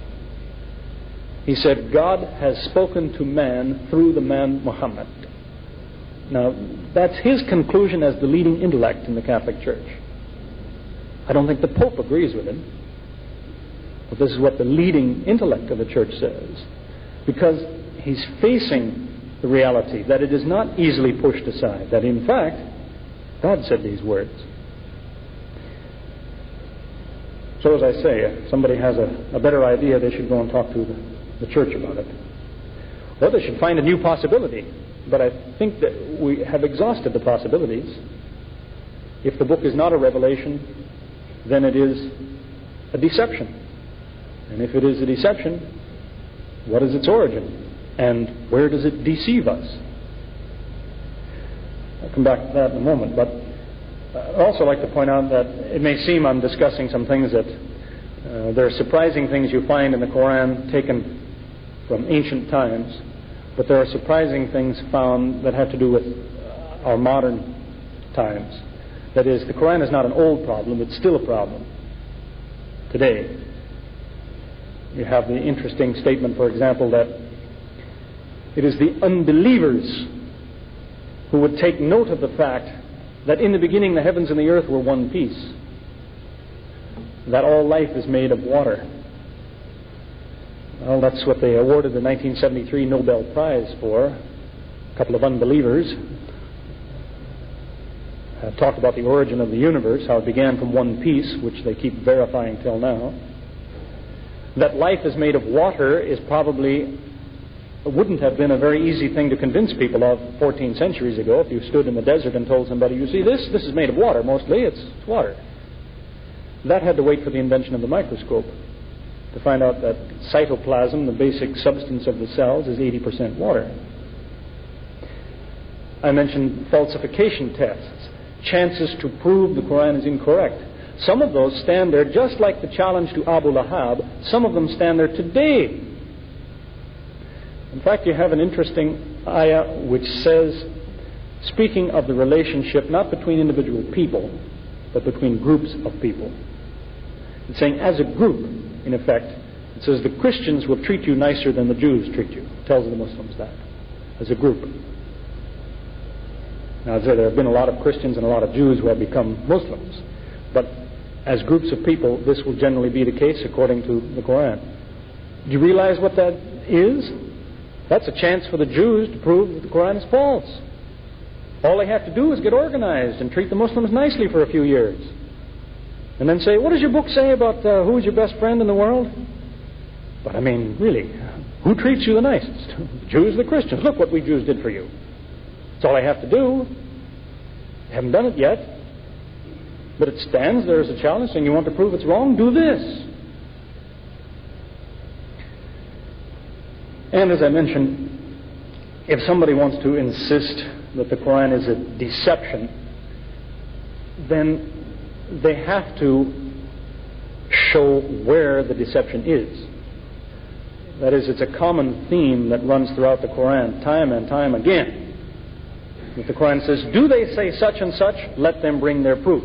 He said, God has spoken to man through the man Muhammad. Now, that's his conclusion as the leading intellect in the Catholic Church. I don't think the Pope agrees with him. But this is what the leading intellect of the church says. Because he's facing the reality that it is not easily pushed aside. That in fact, God said these words. So as I say, if somebody has a better idea, they should go and talk to the church about it. Or they should find a new possibility. But I think that we have exhausted the possibilities. If the book is not a revelation, then it is a deception. And if it is a deception, what is its origin? And where does it deceive us? I'll come back to that in a moment. But I'd also like to point out that it may seem I'm discussing some things that there are surprising things you find in the Quran taken from ancient times, but there are surprising things found that have to do with our modern times. That is, the Quran is not an old problem, it's still a problem today. You have the interesting statement, for example, that it is the unbelievers who would take note of the fact that in the beginning the heavens and the earth were one piece, that all life is made of water. Well, that's what they awarded the 1973 Nobel Prize for. A couple of unbelievers talked about the origin of the universe, how it began from one piece, which they keep verifying till now. That life is made of water is probably wouldn't have been a very easy thing to convince people of 14 centuries ago if you stood in the desert and told somebody, you see, this is made of water mostly, it's water. That had to wait for the invention of the microscope to find out that cytoplasm, the basic substance of the cells, is 80% water. I mentioned falsification tests, chances to prove the Quran is incorrect. Some of those stand there just like the challenge to Abdul-Ahad. Some of them stand there today. In fact, you have an interesting ayah which says, speaking of the relationship not between individual people, but between groups of people. It's saying, as a group, in effect, it says the Christians will treat you nicer than the Jews treat you. It tells the Muslims that, as a group. Now, there have been a lot of Christians and a lot of Jews who have become Muslims. But as groups of people, this will generally be the case according to the Quran. Do you realize what that is? That's a chance for the Jews to prove that the Quran is false. All they have to do is get organized and treat the Muslims nicely for a few years. And then say, what does your book say about who's your best friend in the world? But I mean, really, who treats you the nicest? The Jews, the Christians. Look what we Jews did for you. That's all I have to do. I haven't done it yet. But it stands there as a challenge saying, you want to prove it's wrong? Do this. And as I mentioned, if somebody wants to insist that the Quran is a deception, then they have to show where the deception is. That is, it's a common theme that runs throughout the Quran, time and time again. If the Quran says, do they say such and such? Let them bring their proof.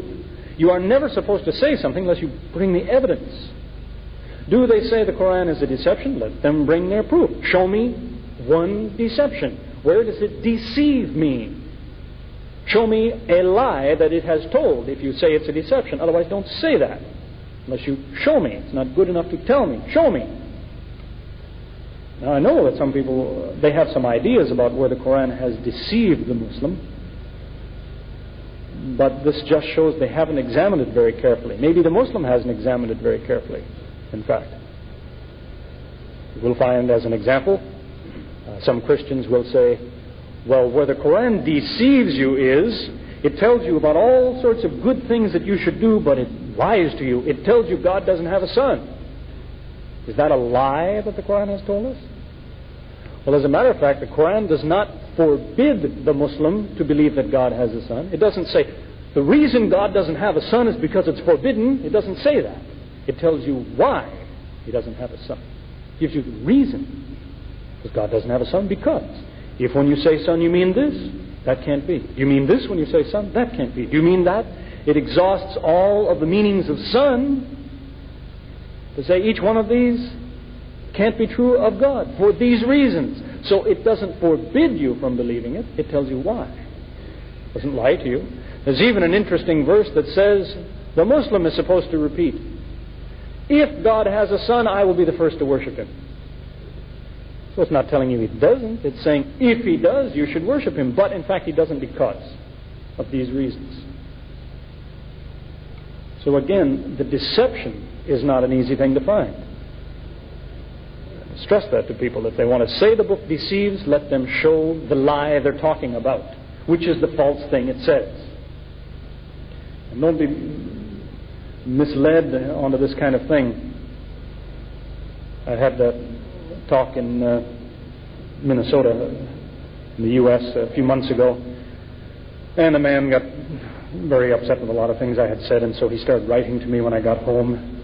You are never supposed to say something unless you bring the evidence. Do they say the Quran is a deception? Let them bring their proof. Show me one deception. Where does it deceive me? Show me a lie that it has told if you say it's a deception. Otherwise, don't say that unless you show me. It's not good enough to tell me. Show me. Now, I know that some people, they have some ideas about where the Quran has deceived the Muslim, but this just shows they haven't examined it very carefully. Maybe the Muslim hasn't examined it very carefully, in fact. We'll find, as an example, some Christians will say, well, where the Quran deceives you is, it tells you about all sorts of good things that you should do, but it lies to you. It tells you God doesn't have a son. Is that a lie that the Quran has told us? Well, as a matter of fact, the Quran does not forbid the Muslim to believe that God has a son. It doesn't say, the reason God doesn't have a son is because it's forbidden. It doesn't say that. It tells you why he doesn't have a son. It gives you the reason. Because God doesn't have a son because. If when you say son you mean this, that can't be. Do you mean this when you say son? That can't be. Do you mean that? It exhausts all of the meanings of son to say each one of these can't be true of God for these reasons. So it doesn't forbid you from believing it. It tells you why. It doesn't lie to you. There's even an interesting verse that says the Muslim is supposed to repeat, if God has a son, I will be the first to worship him. So it's not telling you he doesn't. It's saying if he does, you should worship him. But in fact, he doesn't because of these reasons. So again, the deception is not an easy thing to find. Stress that to people. If they want to say the book deceives, let them show the lie they're talking about, which is the false thing it says. And don't be misled onto this kind of thing. I had that talk in Minnesota, in the U.S. a few months ago, and the man got very upset with a lot of things I had said, and so he started writing to me when I got home.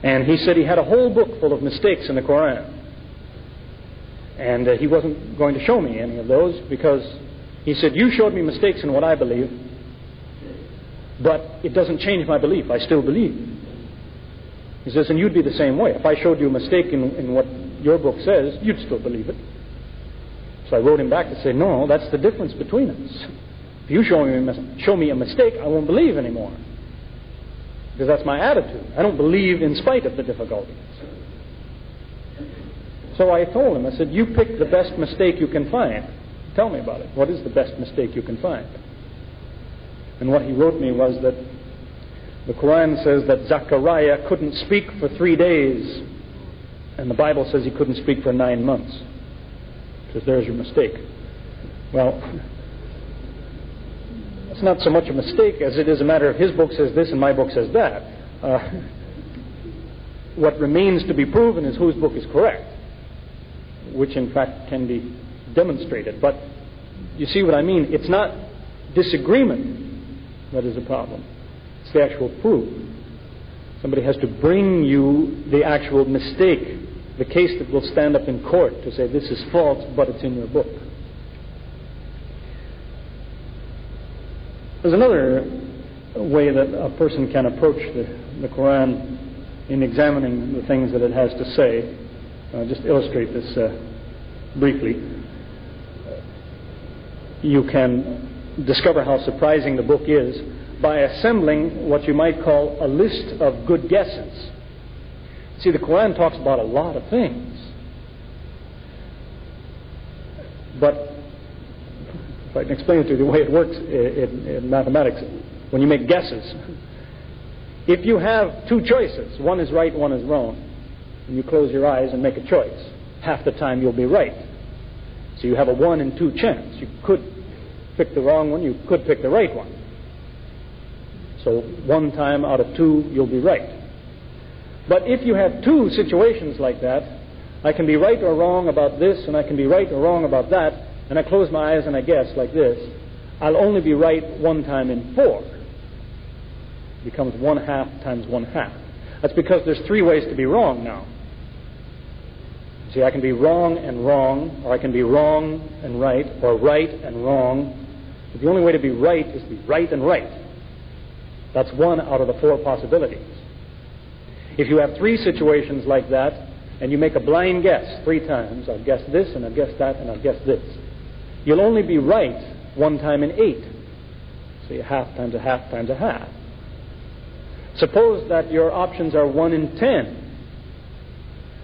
And he said he had a whole book full of mistakes in the Quran. And he wasn't going to show me any of those because he said, you showed me mistakes in what I believe, but it doesn't change my belief. I still believe. He says, and you'd be the same way. If I showed you a mistake in what your book says, you'd still believe it. So I wrote him back to say, no, that's the difference between us. If you show me a mistake, I won't believe anymore. Because that's my attitude. I don't believe in spite of the difficulties. So I told him, I said, you pick the best mistake you can find. Tell me about it. What is the best mistake you can find? And what he wrote me was that the Quran says that Zechariah couldn't speak for 3 days, and the Bible says he couldn't speak for 9 months. Because there's your mistake. Well, it's not so much a mistake as it is a matter of his book says this and my book says that. What remains to be proven is whose book is correct, which in fact can be demonstrated. But you see what I mean? It's not disagreement that is a problem. It's the actual proof. Somebody has to bring you the actual mistake, the case that will stand up in court to say this is false, but it's in your book. There's another way that a person can approach the Quran in examining the things that it has to say. I'll just illustrate this briefly. You can discover how surprising the book is by assembling what you might call a list of good guesses. See, the Quran talks about a lot of things. But if I can explain it to you the way it works in mathematics, when you make guesses, if you have two choices, one is right, one is wrong, and you close your eyes and make a choice, half the time you'll be right. So you have a 1 in 2 chance. You could pick the wrong one, you could pick the right one. So 1 time out of 2, you'll be right. But if you have 2 situations like that, I can be right or wrong about this, and I can be right or wrong about that, and I close my eyes and I guess like this, I'll only be right 1 time in 4. It becomes 1/2 times 1/2. That's because there's 3 ways to be wrong now. See, I can be wrong and wrong, or I can be wrong and right, or right and wrong. But the only way to be right is to be right and right. That's 1 out of the 4 possibilities. If you have 3 situations like that, and you make a blind guess 3 times, I'll guess this, and I'll guess that, and I'll guess this, you'll only be right 1 time in 8. So you 1/2 times 1/2 times 1/2. Suppose that your options are 1 in 10.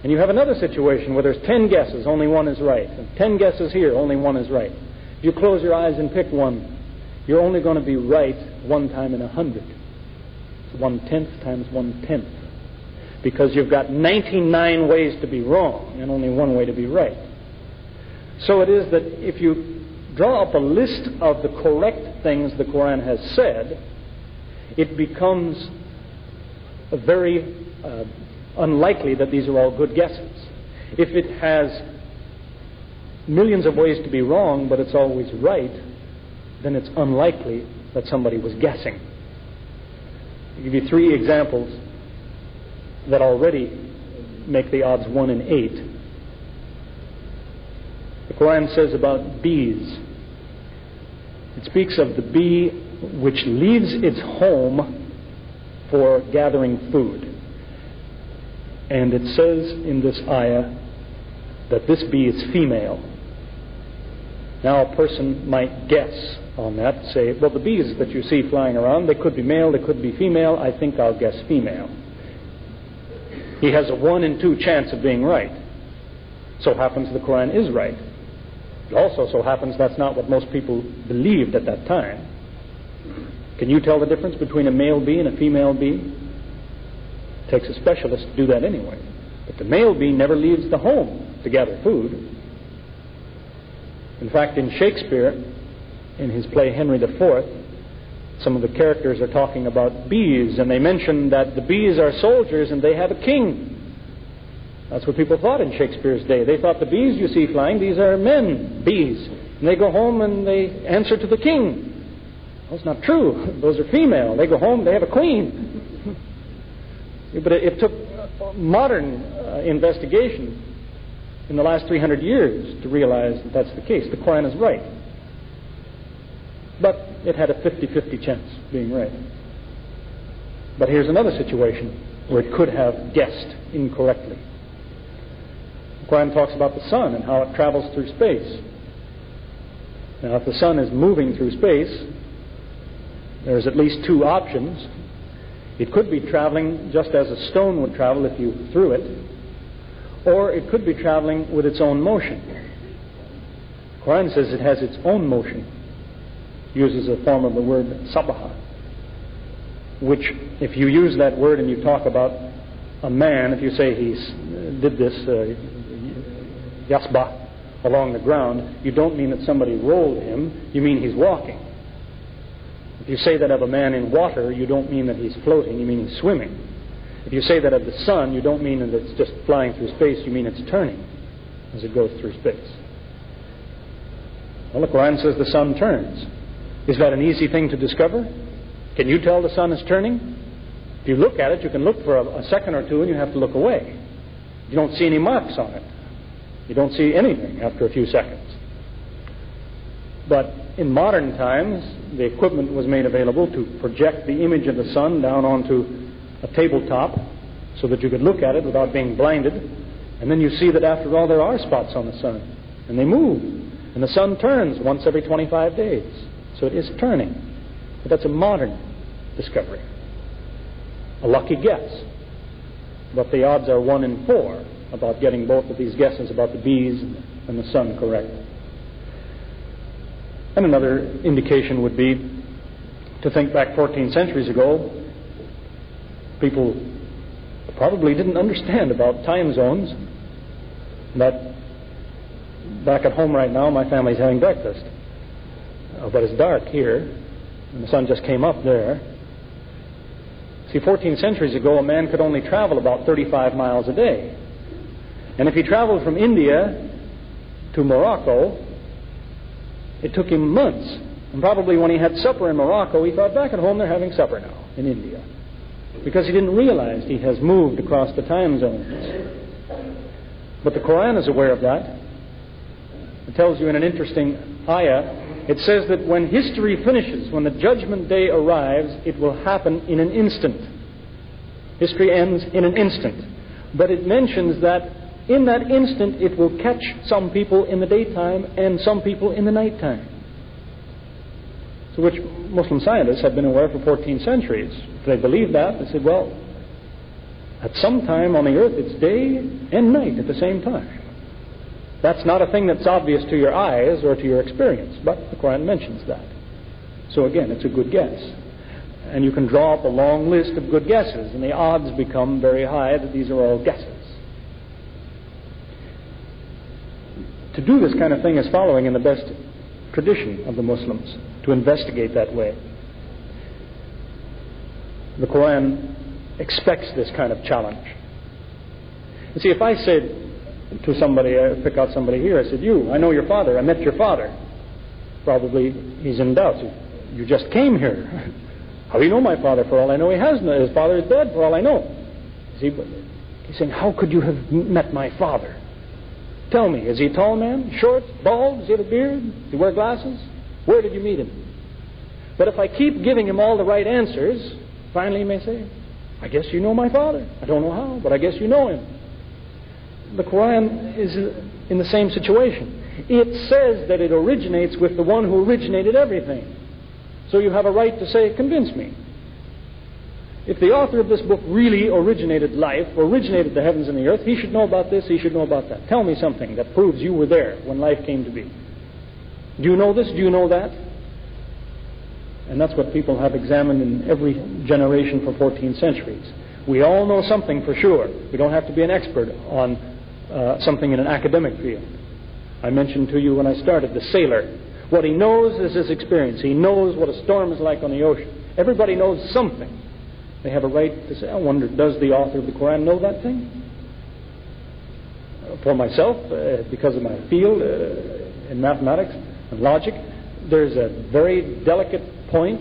And you have another situation where there's 10 guesses, only 1 is right. And 10 guesses here, only 1 is right. If you close your eyes and pick 1, you're only going to be right 1 time in 100. It's 1/10 times 1/10. Because you've got 99 ways to be wrong and only 1 way to be right. So it is that if you draw up a list of the correct things the Quran has said, it becomes very unlikely that these are all good guesses. If it has millions of ways to be wrong, but it's always right, then it's unlikely that somebody was guessing. I'll give you 3 examples that already make the odds 1 in 8. The Quran says about bees. It speaks of the bee which leaves its home for gathering food. And it says in this ayah that this bee is female. Now a person might guess on that, say, well, the bees that you see flying around, they could be male, they could be female, I think I'll guess female. He has a 1 in 2 chance of being right. So happens the Quran is right. It also so happens that's not what most people believed at that time. Can you tell the difference between a male bee and a female bee? It takes a specialist to do that anyway. But the male bee never leaves the home to gather food. In fact, in Shakespeare, in his play Henry IV, some of the characters are talking about bees, and they mention that the bees are soldiers and they have a king. That's what people thought in Shakespeare's day. They thought the bees you see flying, these are men, bees. And they go home and they answer to the king. Well, that's not true. Those are female. They go home, they have a queen. But it took modern investigation in the last 300 years to realize that that's the case. The Quran is right. But it had a 50-50 chance of being right. But here's another situation where it could have guessed incorrectly. The Quran talks about the sun and how it travels through space. Now, if the sun is moving through space, there's at least 2 options. It could be traveling just as a stone would travel if you threw it, or it could be traveling with its own motion. The Quran says it has its own motion. Uses a form of the word sabaha, which if you use that word and you talk about a man, if you say he did this yasbah, along the ground, you don't mean that somebody rolled him, you mean he's walking. If you say that of a man in water, you don't mean that he's floating, you mean he's swimming. If you say that of the sun, you don't mean that it's just flying through space, you mean it's turning as it goes through space. Well, the Quran says the sun turns. Is that an easy thing to discover? Can you tell the sun is turning? If you look at it, you can look for a second or two and you have to look away. You don't see any marks on it. You don't see anything after a few seconds. But in modern times, the equipment was made available to project the image of the sun down onto a tabletop so that you could look at it without being blinded. And then you see that after all there are spots on the sun. And they move. And the sun turns once every 25 days. So it is turning. But that's a modern discovery. A lucky guess. But the odds are 1 in 4 about getting both of these guesses about the bees and the sun correct. And another indication would be to think back 14 centuries ago, people probably didn't understand about time zones. But back at home right now, my family's having breakfast. But it's dark here, and the sun just came up there. See, 14 centuries ago, a man could only travel about 35 miles a day. And if he traveled from India to Morocco, it took him months. And probably when he had supper in Morocco, he thought, back at home they're having supper now in India. Because he didn't realize he has moved across the time zones. But the Quran is aware of that. It tells you in an interesting ayah, it says that when history finishes, when the judgment day arrives, it will happen in an instant. History ends in an instant. But it mentions that in that instant it will catch some people in the daytime and some people in the nighttime. So which Muslim scientists have been aware for 14 centuries. If they believe that, they said, well, at some time on the earth it's day and night at the same time. That's not a thing that's obvious to your eyes or to your experience, but the Quran mentions that. So again, it's a good guess. And you can draw up a long list of good guesses, and the odds become very high that these are all guesses. To do this kind of thing is following in the best tradition of the Muslims, to investigate that way. The Quran expects this kind of challenge. You see, if I said to somebody, I pick out somebody here, I said, I know your father, I met your father. Probably he's in doubt. You just came here. How do you know my father? For all I know, his father is dead, for all I know. See, he's saying, how could you have met my father? Tell me, is he a tall man, short, bald, does he have a beard, does he wear glasses? Where did you meet him? But if I keep giving him all the right answers, finally he may say, I guess you know my father. I don't know how, but I guess you know him. The Quran is in the same situation. It says that it originates with the one who originated everything. So you have a right to say, convince me. If the author of this book really originated life, originated the heavens and the earth, he should know about this, he should know about that. Tell me something that proves you were there when life came to be. Do you know this? Do you know that? And that's what people have examined in every generation for 14 centuries. We all know something for sure. We don't have to be an expert on something in an academic field. I mentioned to you when I started, the sailor. What he knows is his experience. He knows what a storm is like on the ocean. Everybody knows something. They have a right to say, I wonder, does the author of the Quran know that thing? For myself, because of my field in mathematics and logic, there's a very delicate point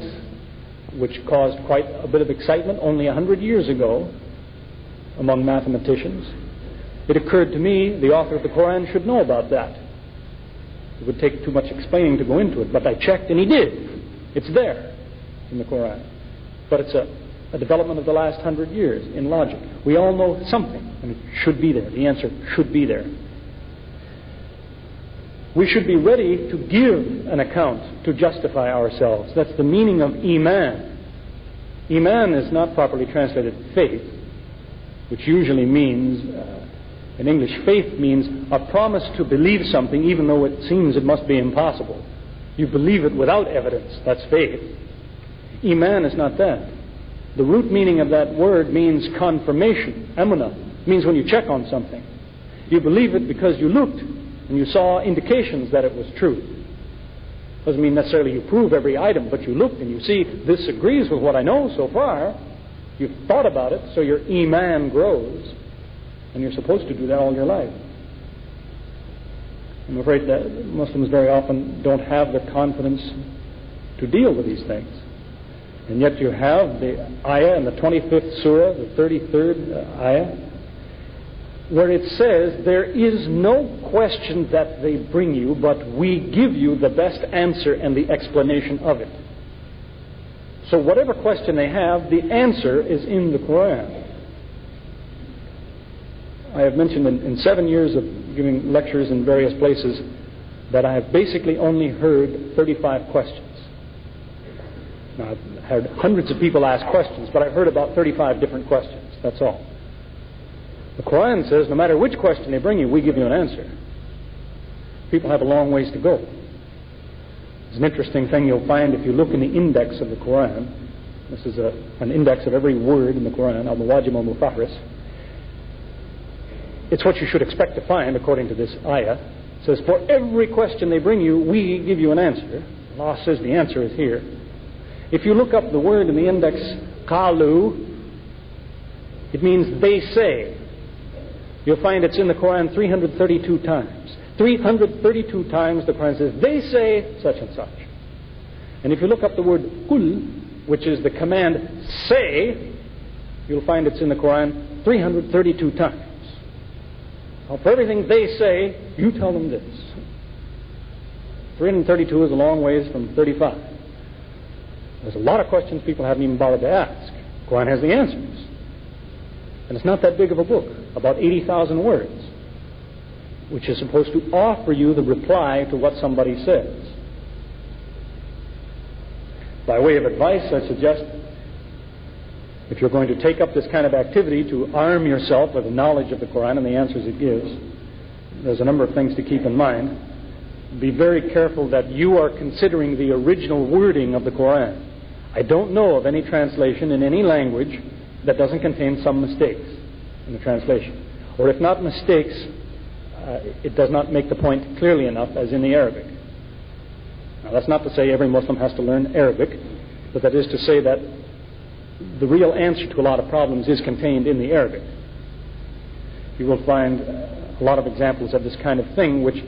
which caused quite a bit of excitement only 100 years ago among mathematicians. It occurred to me the author of the Quran should know about that. It would take too much explaining to go into it, but I checked and he did. It's there in the Quran. But it's a development of the last 100 years in logic. We all know something, and it should be there. The answer should be there. We should be ready to give an account to justify ourselves. That's the meaning of Iman. Iman is not properly translated faith, which usually means, in English, faith means a promise to believe something even though it seems it must be impossible. You believe it without evidence. That's faith. Iman is not that. The root meaning of that word means confirmation. Emunah means when you check on something. You believe it because you looked and you saw indications that it was true. Doesn't mean necessarily you prove every item, but you look and you see this agrees with what I know so far. You've thought about it, so your iman grows, and you're supposed to do that all your life. I'm afraid that Muslims very often don't have the confidence to deal with these things. And yet you have the ayah in the 25th surah, the 33rd ayah, where it says, there is no question that they bring you, but we give you the best answer and the explanation of it. So whatever question they have, the answer is in the Quran. I have mentioned in 7 years of giving lectures in various places that I have basically only heard 35 questions. Now, I've heard hundreds of people ask questions, but I've heard about 35 different questions. That's all. The Quran says no matter which question they bring you, we give you an answer. People have a long ways to go. It's an interesting thing you'll find if you look in the index of the Quran. This is an index of every word in the Quran, al-Muwajim al-Mufahris. It's what you should expect to find according to this ayah. It says, for every question they bring you, we give you an answer. Allah says the answer is here. If you look up the word in the index, qalu, it means they say. You'll find it's in the Quran 332 times. 332 times the Quran says, they say such and such. And if you look up the word kul, which is the command say, you'll find it's in the Quran 332 times. Now, for everything they say, you tell them this. 332 is a long ways from 35. There's a lot of questions people haven't even bothered to ask. The Quran has the answers. And it's not that big of a book, about 80,000 words, which is supposed to offer you the reply to what somebody says. By way of advice, I suggest, if you're going to take up this kind of activity, to arm yourself with the knowledge of the Quran and the answers it gives. There's a number of things to keep in mind. Be very careful that you are considering the original wording of the Quran. I don't know of any translation in any language that doesn't contain some mistakes in the translation. Or if not mistakes, it does not make the point clearly enough, as in the Arabic. Now, that's not to say every Muslim has to learn Arabic, but that is to say that the real answer to a lot of problems is contained in the Arabic. You will find a lot of examples of this kind of thing, which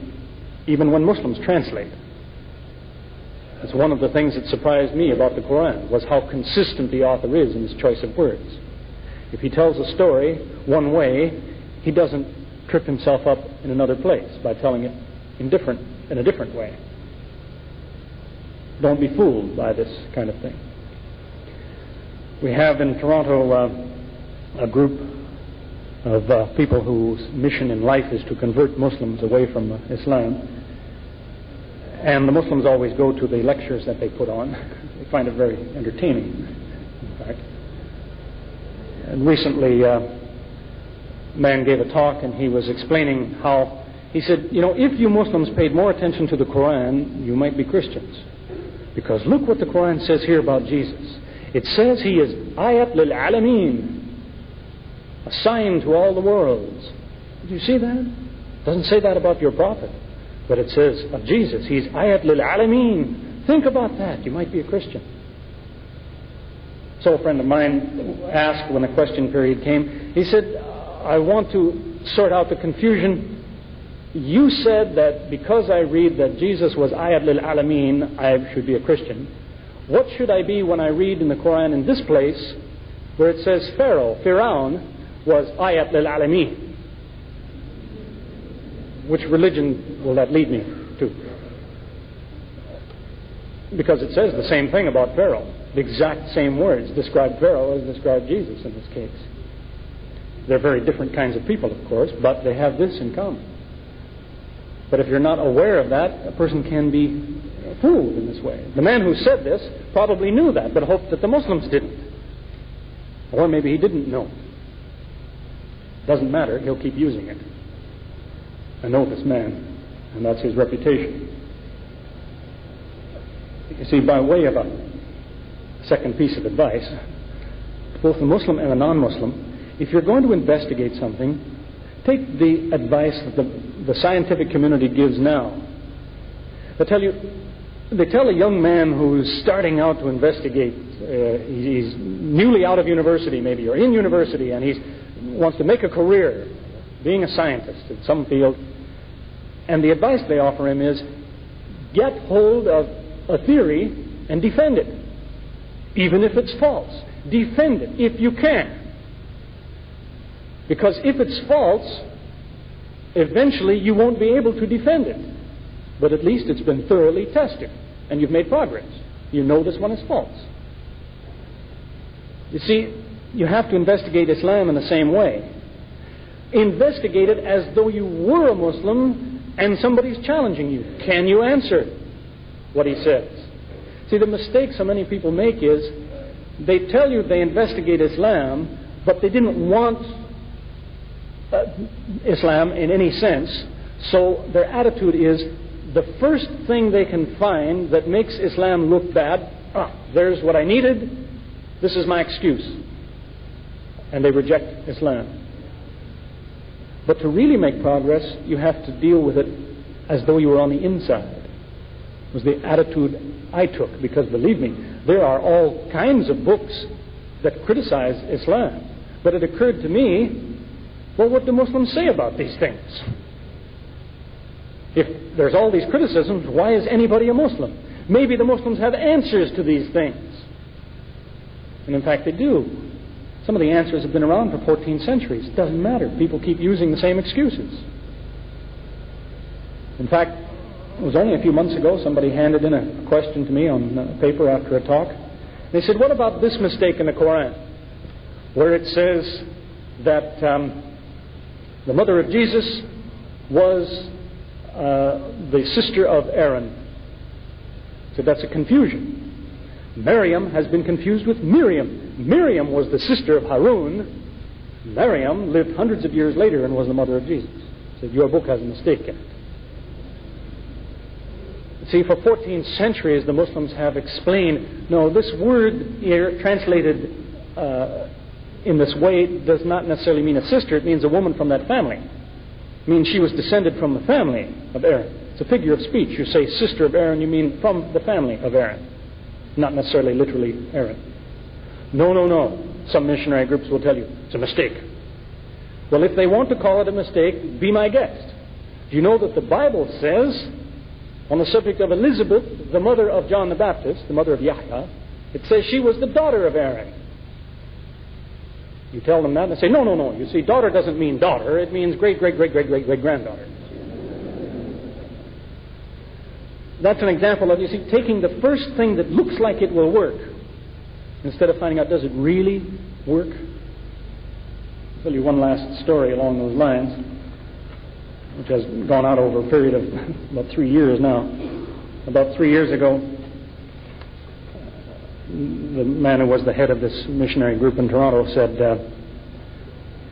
even when Muslims translate. It's one of the things that surprised me about the Quran, was how consistent the author is in his choice of words. If he tells a story one way, he doesn't trip himself up in another place by telling it in a different way. Don't be fooled by this kind of thing. We have in Toronto a group of people whose mission in life is to convert Muslims away from Islam. And the Muslims always go to the lectures that they put on. They find it very entertaining, in fact. And recently, a man gave a talk, and he was explaining how, he said, if you Muslims paid more attention to the Quran, you might be Christians. Because look what the Quran says here about Jesus. It says he is ayat lil alameen, a sign to all the worlds. Did you see that? It doesn't say that about your prophet. But it says of Jesus, he's ayat lil alameen. Think about that. You might be a Christian. So a friend of mine asked when the question period came, he said, I want to sort out the confusion. You said that because I read that Jesus was ayat lil alameen, I should be a Christian. What should I be when I read in the Quran in this place where it says Firaun was ayat lil alameen? Which religion will that lead me to? Because it says the same thing about Pharaoh. The exact same words describe Pharaoh as describe Jesus in this case. They're very different kinds of people, of course, but they have this in common. But if you're not aware of that, a person can be fooled in this way. The man who said this probably knew that, but hoped that the Muslims didn't. Or maybe he didn't know. Doesn't matter, he'll keep using it. I know this man, and that's his reputation. You see, by way of a second piece of advice, both the Muslim and the non-Muslim, if you're going to investigate something, take the advice of the the scientific community gives now. They tell a young man who's starting out to investigate, he's newly out of university maybe, or in university, and he wants to make a career being a scientist in some field, and the advice they offer him is, get hold of a theory and defend it, even if it's false. Defend it if you can. Because if it's false, eventually you won't be able to defend it. But at least it's been thoroughly tested, and you've made progress. You know this one is false. You see, you have to investigate Islam in the same way. Investigate it as though you were a Muslim and somebody's challenging you. Can you answer what he says? See, the mistake so many people make is they tell you they investigate Islam, but they didn't want Islam in any sense, so their attitude is the first thing they can find that makes Islam look bad, there's what I needed, this is my excuse. And they reject Islam. But to really make progress, you have to deal with it as though you were on the inside. It was the attitude I took, because believe me, there are all kinds of books that criticize Islam. But it occurred to me, well, what do Muslims say about these things? If there's all these criticisms, why is anybody a Muslim? Maybe the Muslims have answers to these things. And in fact, they do. Some of the answers have been around for 14 centuries. It doesn't matter. People keep using the same excuses. In fact, it was only a few months ago somebody handed in a question to me on paper after a talk. They said, what about this mistake in the Quran, where it says that the mother of Jesus was the sister of Aaron? So that's a confusion. Maryam has been confused with Miriam. Miriam was the sister of Harun. Maryam lived hundreds of years later and was the mother of Jesus. Said, your book has a mistake in it. See, for 14 centuries the Muslims have explained, no, this word here translated in this way does not necessarily mean a sister. It means a woman from that family. It means she was descended from the family of Aaron. It's a figure of speech. You say sister of Aaron, you mean from the family of Aaron, not necessarily literally Aaron. No. Some missionary groups will tell you it's a mistake. Well, if they want to call it a mistake, be my guest. Do you know that the Bible says, on the subject of Elizabeth, the mother of John the Baptist, the mother of Yahya, it says she was the daughter of Aaron. You tell them that and they say, no. You see, daughter doesn't mean daughter. It means great-great-great-great-great-great-granddaughter. That's an example of, you see, taking the first thing that looks like it will work instead of finding out, does it really work? I'll tell you one last story along those lines, which has gone out over a period of about 3 years now. About 3 years ago, the man who was the head of this missionary group in Toronto said,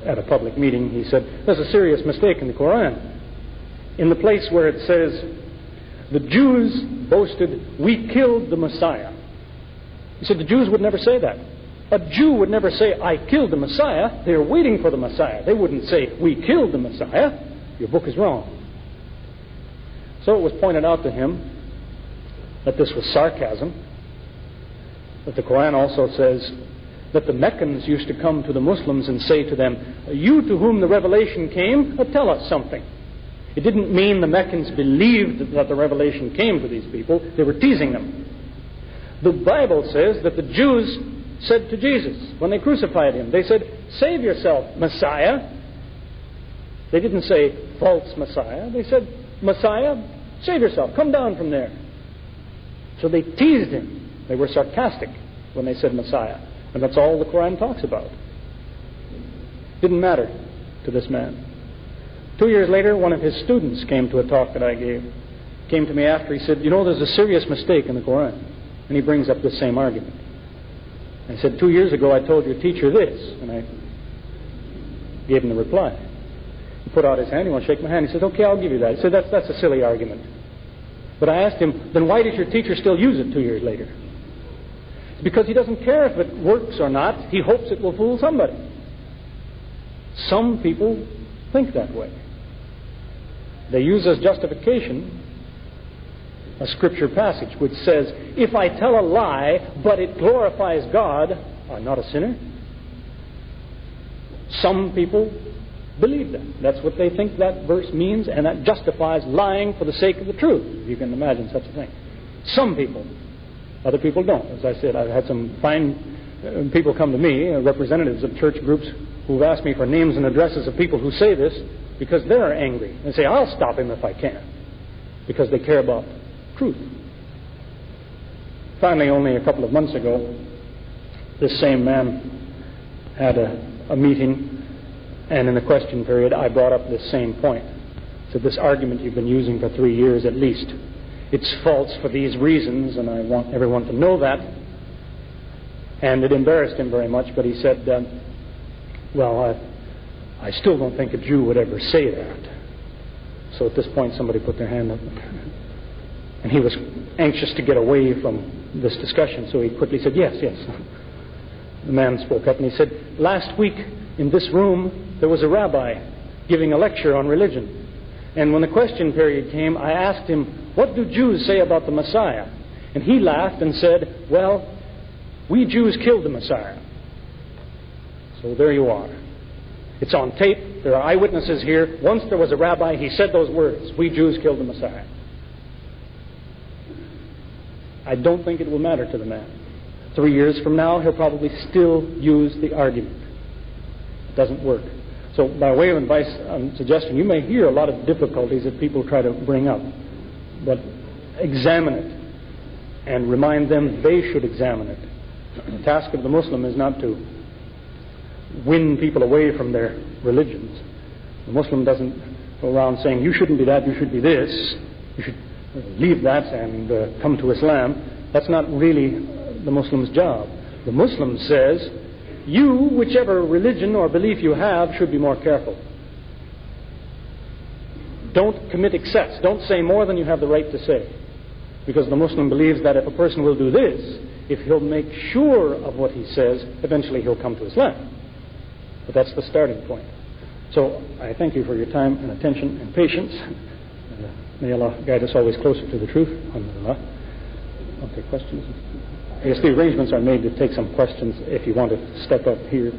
at a public meeting, he said, there's a serious mistake in the Quran. In the place where it says, the Jews boasted, we killed the Messiah. He said, the Jews would never say that. A Jew would never say, I killed the Messiah. They're waiting for the Messiah. They wouldn't say, we killed the Messiah. Your book is wrong. So it was pointed out to him that this was sarcasm. But the Quran also says that the Meccans used to come to the Muslims and say to them, you to whom the revelation came, tell us something. It didn't mean the Meccans believed that the revelation came to these people. They were teasing them. The Bible says that the Jews said to Jesus when they crucified him, they said, save yourself, Messiah. They didn't say false Messiah. They said, Messiah, save yourself. Come down from there. So they teased him. They were sarcastic when they said Messiah. And that's all the Quran talks about. Didn't matter to this man. 2 years later, one of his students came to a talk that I gave. Came to me after. He said, you know, there's a serious mistake in the Quran. And he brings up this same argument. I said, 2 years ago I told your teacher this. And I gave him the reply. He put out his hand. He wanted to shake my hand. He said, okay, I'll give you that. He said, that's a silly argument. But I asked him, then why does your teacher still use it 2 years later? It's because he doesn't care if it works or not. He hopes it will fool somebody. Some people think that way. They use as justification a scripture passage which says, if I tell a lie, but it glorifies God, I'm not a sinner. Some people believe that. That's what they think that verse means, and that justifies lying for the sake of the truth, if you can imagine such a thing. Some people. Other people don't. As I said, I've had some fine people come to me, representatives of church groups, who've asked me for names and addresses of people who say this because they're angry. They say, I'll stop him if I can, because they care about truth. Finally, only a couple of months ago, this same man had a meeting, and in the question period, I brought up this same point. So this argument you've been using for 3 years at least, it's false for these reasons, and I want everyone to know that. And it embarrassed him very much, but he said, well, I still don't think a Jew would ever say that. So at this point, somebody put their hand up. And he was anxious to get away from this discussion, so he quickly said, yes. The man spoke up and he said, last week in this room there was a rabbi giving a lecture on religion. And when the question period came, I asked him, what do Jews say about the Messiah? And he laughed and said, well, we Jews killed the Messiah. So there you are. It's on tape. There are eyewitnesses here. Once there was a rabbi, he said those words, we Jews killed the Messiah. I don't think it will matter to the man. 3 years from now, he'll probably still use the argument. It doesn't work. So by way of advice and suggestion, you may hear a lot of difficulties that people try to bring up, but examine it and remind them they should examine it. The task of the Muslim is not to win people away from their religions. The Muslim doesn't go around saying, you shouldn't be that, you should be this, you should leave that and come to Islam. That's not really the Muslim's job. The Muslim says, you, whichever religion or belief you have, should be more careful. Don't commit excess. Don't say more than you have the right to say. Because the Muslim believes that if a person will do this, if he'll make sure of what he says, eventually he'll come to Islam. But that's the starting point. So I thank you for your time and attention and patience. May Allah guide us always closer to the truth. Alhamdulillah. Okay, questions? I guess the arrangements are made to take some questions if you want to step up here.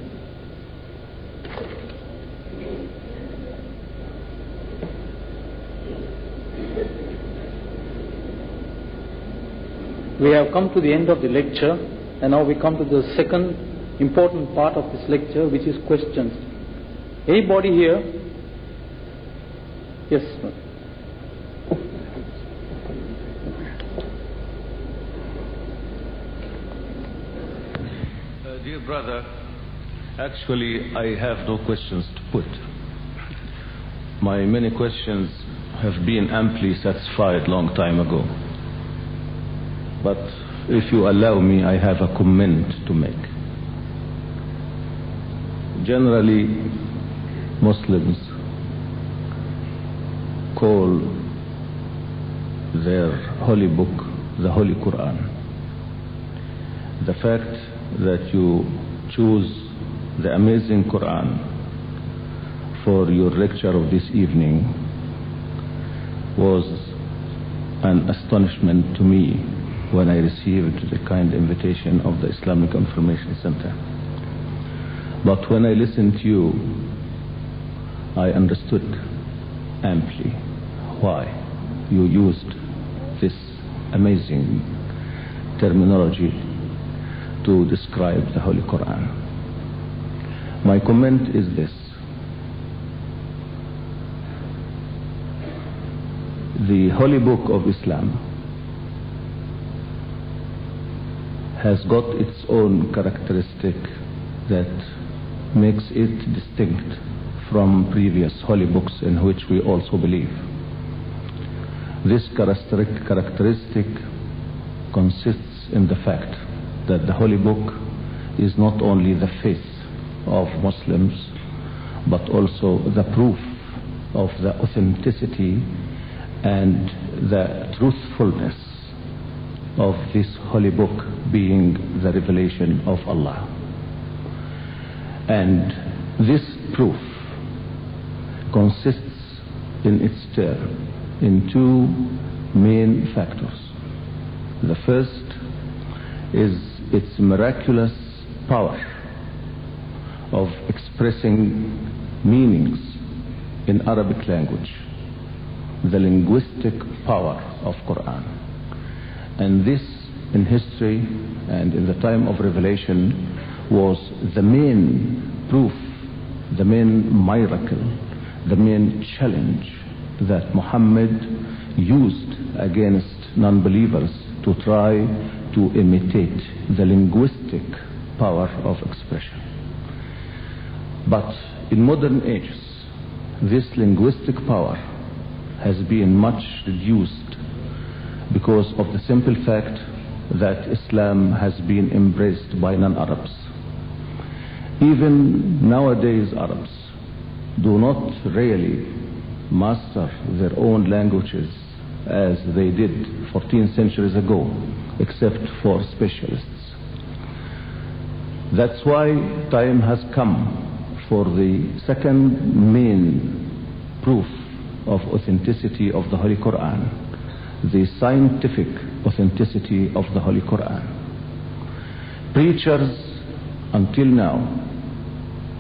We have come to the end of the lecture, and now we come to the second important part of this lecture, which is questions. Anybody here? Yes, sir. Dear brother, actually I have no questions to put. My many questions have been amply satisfied long time ago. But if you allow me, I have a comment to make. Generally, Muslims call their holy book the Holy Quran. The fact that you choose the amazing Quran for your lecture of this evening was an astonishment to me when I received the kind invitation of the Islamic Information Center. But when I listened to you, I understood amply why you used this amazing terminology to describe the Holy Quran. My comment is this. The Holy Book of Islam has got its own characteristic that makes it distinct from previous holy books in which we also believe. This characteristic consists in the fact that the Holy Book is not only the faith of Muslims, but also the proof of the authenticity and the truthfulness of this Holy Book being the revelation of Allah. And this proof consists in its turn in two main factors. The first is its miraculous power of expressing meanings in Arabic language, the linguistic power of Quran. And this in history and in the time of revelation was the main proof, the main miracle, the main challenge that Muhammad used against non-believers to try to imitate the linguistic power of expression. But in modern ages, this linguistic power has been much reduced because of the simple fact that Islam has been embraced by non-Arabs. Even nowadays, Arabs do not really master their own languages as they did 14 centuries ago, except for specialists. That's why time has come for the second main proof of authenticity of the Holy Quran, the scientific authenticity of the Holy Quran. Preachers until now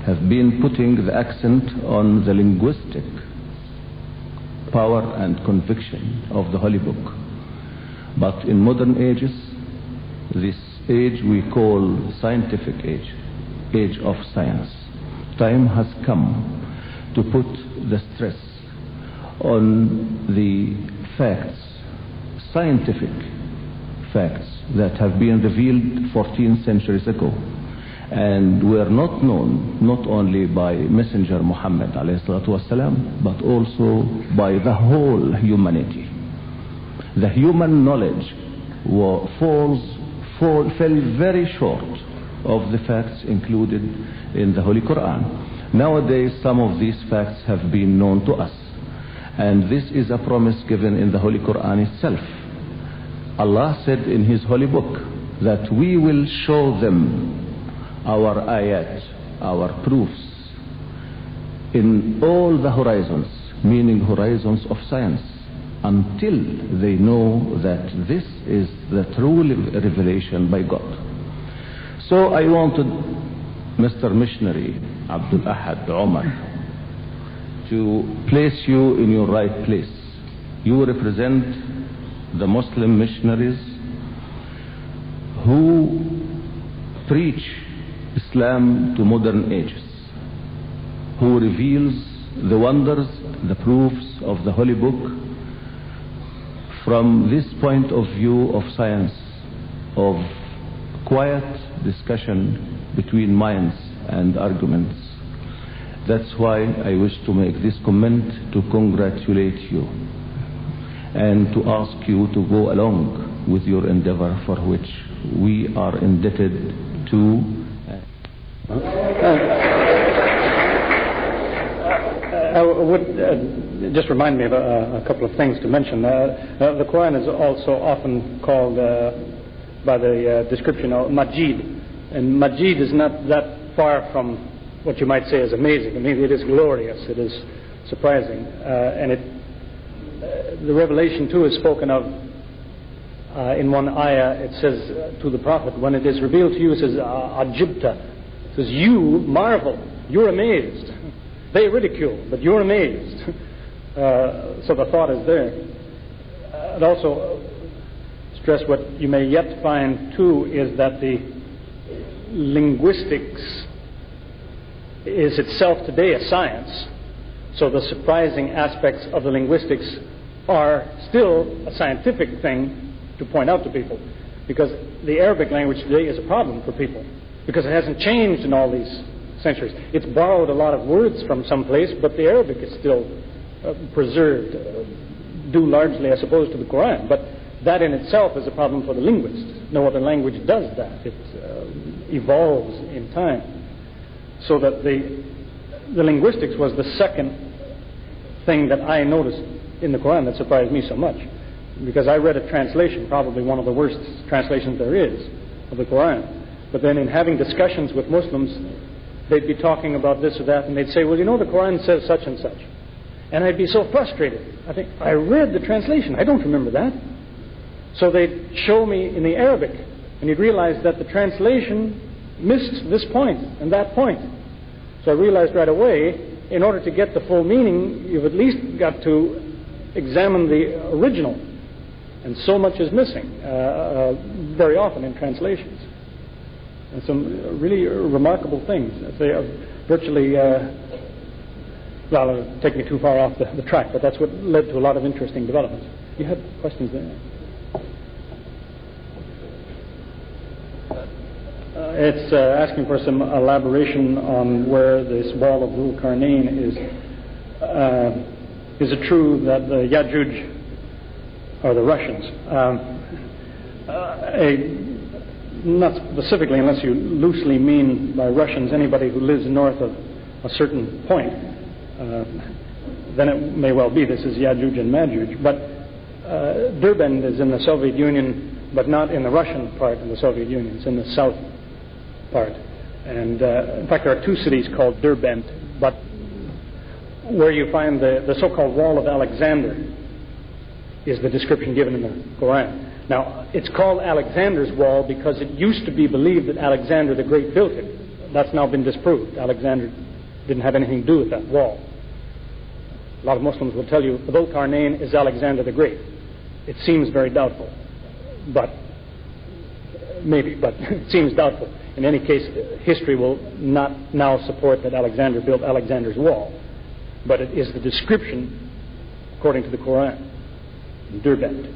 have been putting the accent on the linguistic power and conviction of the Holy Book. But in modern ages, this age we call scientific age of science, time has come to put the stress on the facts, scientific facts that have been revealed 14 centuries ago and were not known not only by Messenger Muhammad ﷺ, but also by the whole humanity. The human knowledge fell very short of the facts included in the Holy Quran. Nowadays, some of these facts have been known to us, and this is a promise given in the Holy Quran itself. Allah said in His Holy Book that we will show them our ayat, our proofs, in all the horizons, meaning horizons of science, until they know that this is the true revelation by God. So I wanted Mr. Missionary Abdul-Ahad Omar to place you in your right place. You represent the Muslim missionaries who preach Islam to modern ages, who reveals the wonders, the proofs of the Holy Book from this point of view of science, of quiet discussion between minds and arguments. That's why I wish to make this comment to congratulate you and to ask you to go along with your endeavor, for which we are indebted to. I would just remind me of a couple of things to mention. The Quran is also often called by the description of Majid, and Majid is not that far from what you might say is amazing. I mean, it is glorious, it is surprising, and the revelation too is spoken of in one ayah. It says to the Prophet, when it is revealed to you, it says Ajibta, it says you marvel, you're amazed. They ridicule, but you're amazed. So the thought is there. I'd also stress what you may yet find too is that the linguistics is itself today a science. So the surprising aspects of the linguistics are still a scientific thing to point out to people, because the Arabic language today is a problem for people because it hasn't changed in all these centuries. It's borrowed a lot of words from someplace, but the Arabic is still preserved, due largely, I suppose, to the Quran. But that in itself is a problem for the linguist. No other language does that. It evolves in time. So that the linguistics was the second thing that I noticed in the Quran that surprised me so much. Because I read a translation, probably one of the worst translations there is, of the Quran. But then in having discussions with Muslims, they'd be talking about this or that, and they'd say, well, you know, the Quran says such and such. And I'd be so frustrated. I think, I read the translation. I don't remember that. So they'd show me in the Arabic, and you'd realize that the translation missed this point and that point. So I realized right away, in order to get the full meaning, you've at least got to examine the original. And so much is missing, very often in translations. And some really remarkable things. They are virtually, well, it'll take me too far off the track, but that's what led to a lot of interesting developments. You had questions there? It's asking for some elaboration on where this wall of Dhul-Qarnayn is. Is it true that the Yajuj are the Russians? Not specifically, unless you loosely mean by Russians anybody who lives north of a certain point. Then it may well be this is Yajuj and Majuj. But Derbent is in the Soviet Union, but not in the Russian part of the Soviet Union. It's in the south part. And in fact, there are two cities called Derbent, but where you find the so-called Wall of Alexander is the description given in the Quran. Now, it's called Alexander's Wall because it used to be believed that Alexander the Great built it. That's now been disproved. Alexander didn't have anything to do with that wall. A lot of Muslims will tell you Dhul-Qarnayn is Alexander the Great. It seems very doubtful, but it seems doubtful. In any case, history will not now support that Alexander built Alexander's Wall, but it is the description according to the Quran. Derbent.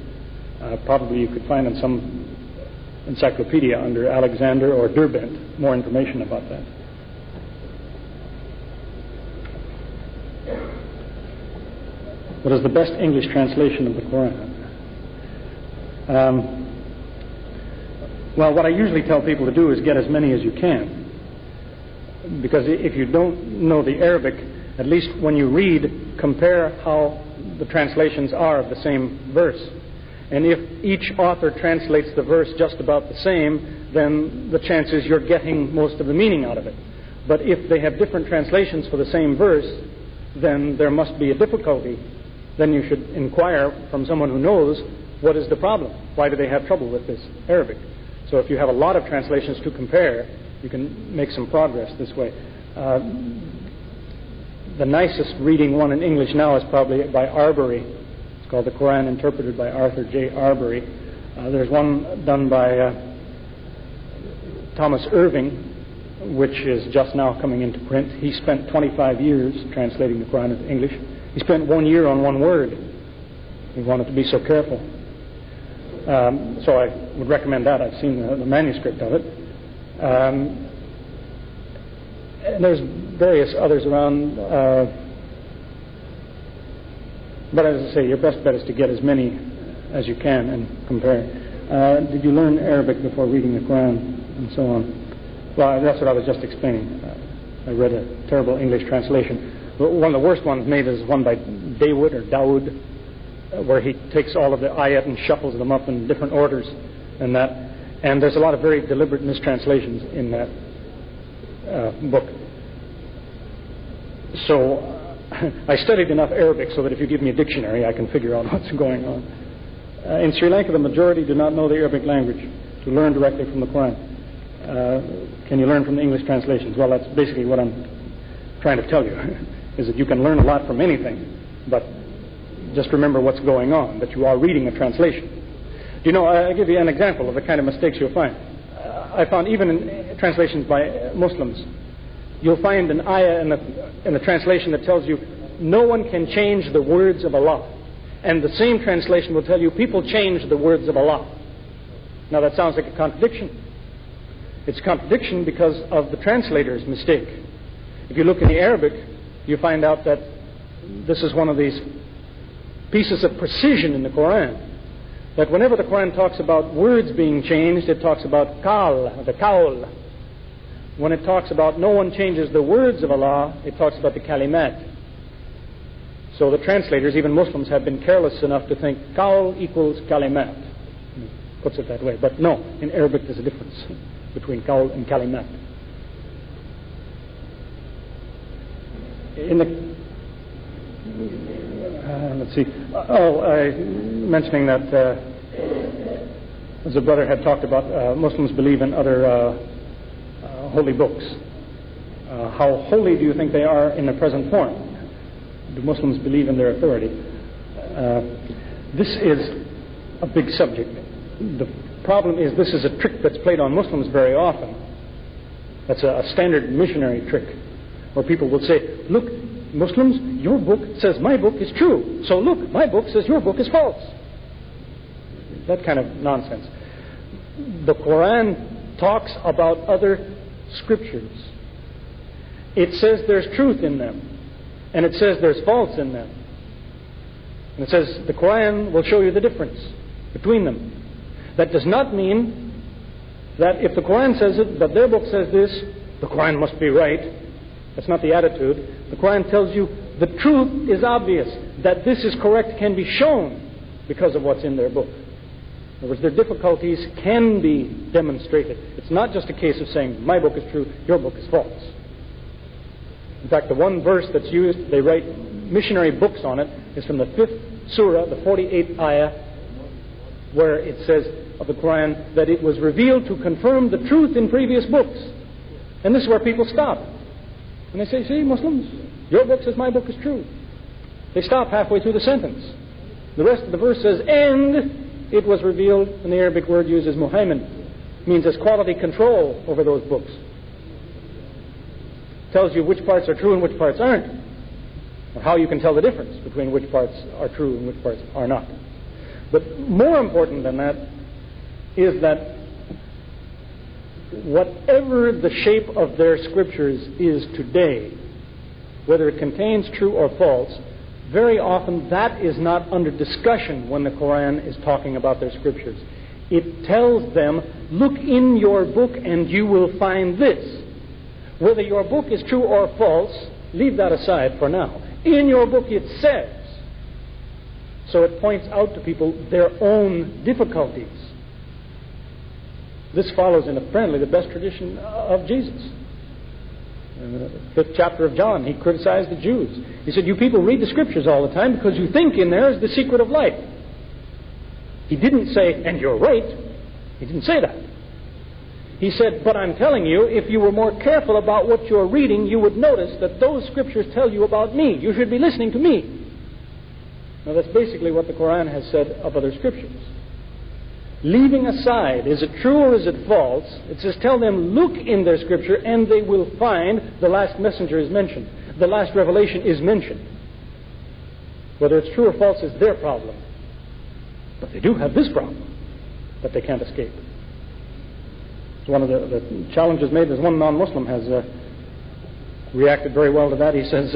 Probably you could find in some encyclopedia under Alexander or Derbent more information about that. What is the best English translation of the Quran? Well, what I usually tell people to do is get as many as you can. Because if you don't know the Arabic, at least when you read, compare how the translations are of the same verse. And if each author translates the verse just about the same, then the chances you're getting most of the meaning out of it. But if they have different translations for the same verse, then there must be a difficulty. Then you should inquire from someone who knows what is the problem. Why do they have trouble with this Arabic? So if you have a lot of translations to compare, you can make some progress this way. The nicest reading one in English now is probably by Arbery. It's called The Quran Interpreted by Arthur J. Arbery. There's one done by Thomas Irving, which is just now coming into print. He spent 25 years translating the Quran into English. He spent 1 year on one word. He wanted to be so careful. So I would recommend that. I've seen the manuscript of it. And there's various others around. But as I say, your best bet is to get as many as you can and compare. Did you learn Arabic before reading the Quran and so on? Well, that's what I was just explaining. I read a terrible English translation. One of the worst ones made is one by Dawood, where he takes all of the ayat and shuffles them up in different orders and that. And there's a lot of very deliberate mistranslations in that book. So I studied enough Arabic so that if you give me a dictionary, I can figure out what's going on. In Sri Lanka, the majority do not know the Arabic language to learn directly from the Quran. Can you learn from the English translations? Well, that's basically what I'm trying to tell you, is that you can learn a lot from anything, but just remember what's going on, that you are reading a translation. You know, I'll give you an example of the kind of mistakes you'll find. I found even in translations by Muslims, you'll find an ayah in the translation that tells you no one can change the words of Allah. And the same translation will tell you people change the words of Allah. Now that sounds like a contradiction. It's a contradiction because of the translator's mistake. If you look in the Arabic, you find out that this is one of these pieces of precision in the Quran. That whenever the Quran talks about words being changed, it talks about kal, the kaul. When it talks about no one changes the words of Allah, it talks about the kalimat. So the translators, even Muslims, have been careless enough to think kaul equals kalimat. Puts it that way. But no, in Arabic there's a difference between kaul and kalimat. Let's see. Mentioning that, as a brother had talked about, Muslims believe in other holy books. How holy do you think they are in their present form? Do Muslims believe in their authority? This is a big subject. The problem is this is a trick that's played on Muslims very often. That's a standard missionary trick, where people will say, look, Muslims, your book says my book is true. So look, my book says your book is false. That kind of nonsense. The Quran talks about other scriptures. It says there's truth in them, and it says there's false in them. And it says the Quran will show you the difference between them. That does not mean that if the Quran says it, but their book says this, the Quran must be right. That's not the attitude. The Quran tells you the truth is obvious. That this is correct can be shown because of what's in their book. In other words, their difficulties can be demonstrated. It's not just a case of saying, my book is true, your book is false. In fact, the one verse that's used, they write missionary books on it, is from the 5th surah, the 48th ayah, where it says of the Quran that it was revealed to confirm the truth in previous books. And this is where people stop. And they say, see, Muslims, your book says my book is true. They stop halfway through the sentence. The rest of the verse says, and it was revealed, and the Arabic word used is muhaymin, means as quality control over those books. Tells you which parts are true and which parts aren't, or how you can tell the difference between which parts are true and which parts are not. But more important than that is that whatever the shape of their scriptures is today, whether it contains true or false, very often that is not under discussion when the Quran is talking about their scriptures. It tells them, look in your book and you will find this. Whether your book is true or false, leave that aside for now. In your book it says. So it points out to people their own difficulties. This follows in apparently the best tradition of Jesus. In the 5th chapter of John, he criticized the Jews. He said, you people read the scriptures all the time because you think in there is the secret of life. He didn't say, and you're right. He didn't say that. He said, but I'm telling you, if you were more careful about what you're reading, you would notice that those scriptures tell you about me. You should be listening to me. Now that's basically what the Quran has said of other scriptures. Leaving aside, is it true or is it false? It says, tell them, look in their scripture and they will find the last messenger is mentioned. The last revelation is mentioned. Whether it's true or false is their problem. But they do have this problem that they can't escape. It's one of the challenges made. There's one non-Muslim has reacted very well to that. He says,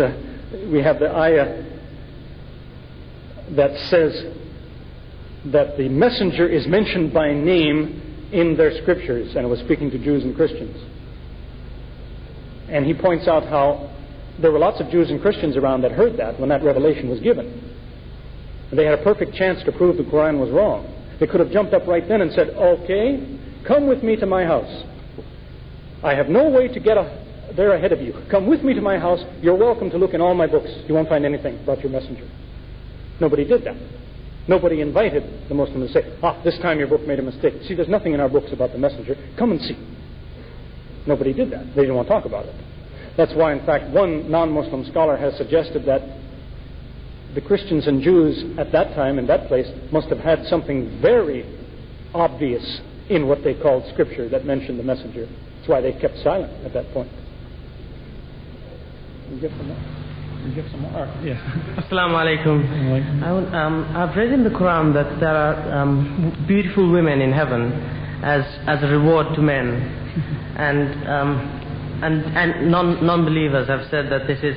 we have the ayah that says that the messenger is mentioned by name in their scriptures, and it was speaking to Jews and Christians. And he points out how there were lots of Jews and Christians around that heard that when that revelation was given. And they had a perfect chance to prove the Quran was wrong. They could have jumped up right then and said, okay, come with me to my house. I have no way to get there ahead of you. Come with me to my house. You're welcome to look in all my books. You won't find anything about your messenger. Nobody did that. Nobody invited the Muslim to say, this time your book made a mistake. See, there's nothing in our books about the messenger. Come and see. Nobody did that. They didn't want to talk about it. That's why, in fact, one non-Muslim scholar has suggested that the Christians and Jews at that time in that place must have had something very obvious in what they called scripture that mentioned the messenger. That's why they kept silent at that point. You get some more? You get some more? Yes. Assalamu alaikum. I've read in the Quran that there are beautiful women in heaven as a reward to men, and non-believers have said that this is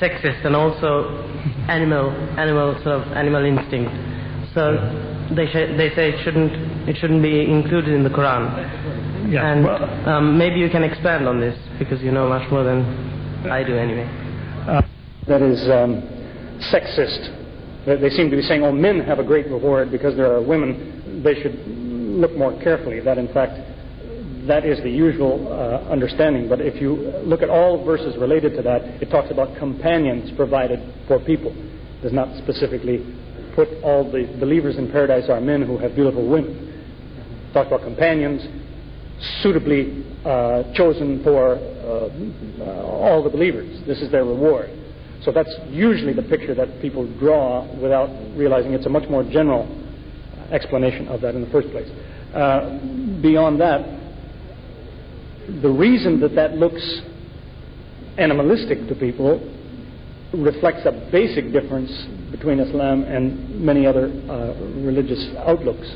sexist and also animal instinct. So they say it shouldn't be included in the Quran. Yeah. And maybe you can expand on this because you know much more than I do anyway. That is sexist. They seem to be saying, men have a great reward because there are women. They should look more carefully. That, in fact, that is the usual understanding. But if you look at all verses related to that, it talks about companions provided for people. does not specifically put all the believers in paradise are men who have beautiful women. Talk about companions suitably chosen for all the believers. This is their reward. So that's usually the picture that people draw without realizing it's a much more general explanation of that in the first place. Beyond that, the reason that looks animalistic to people reflects a basic difference between Islam and many other religious outlooks.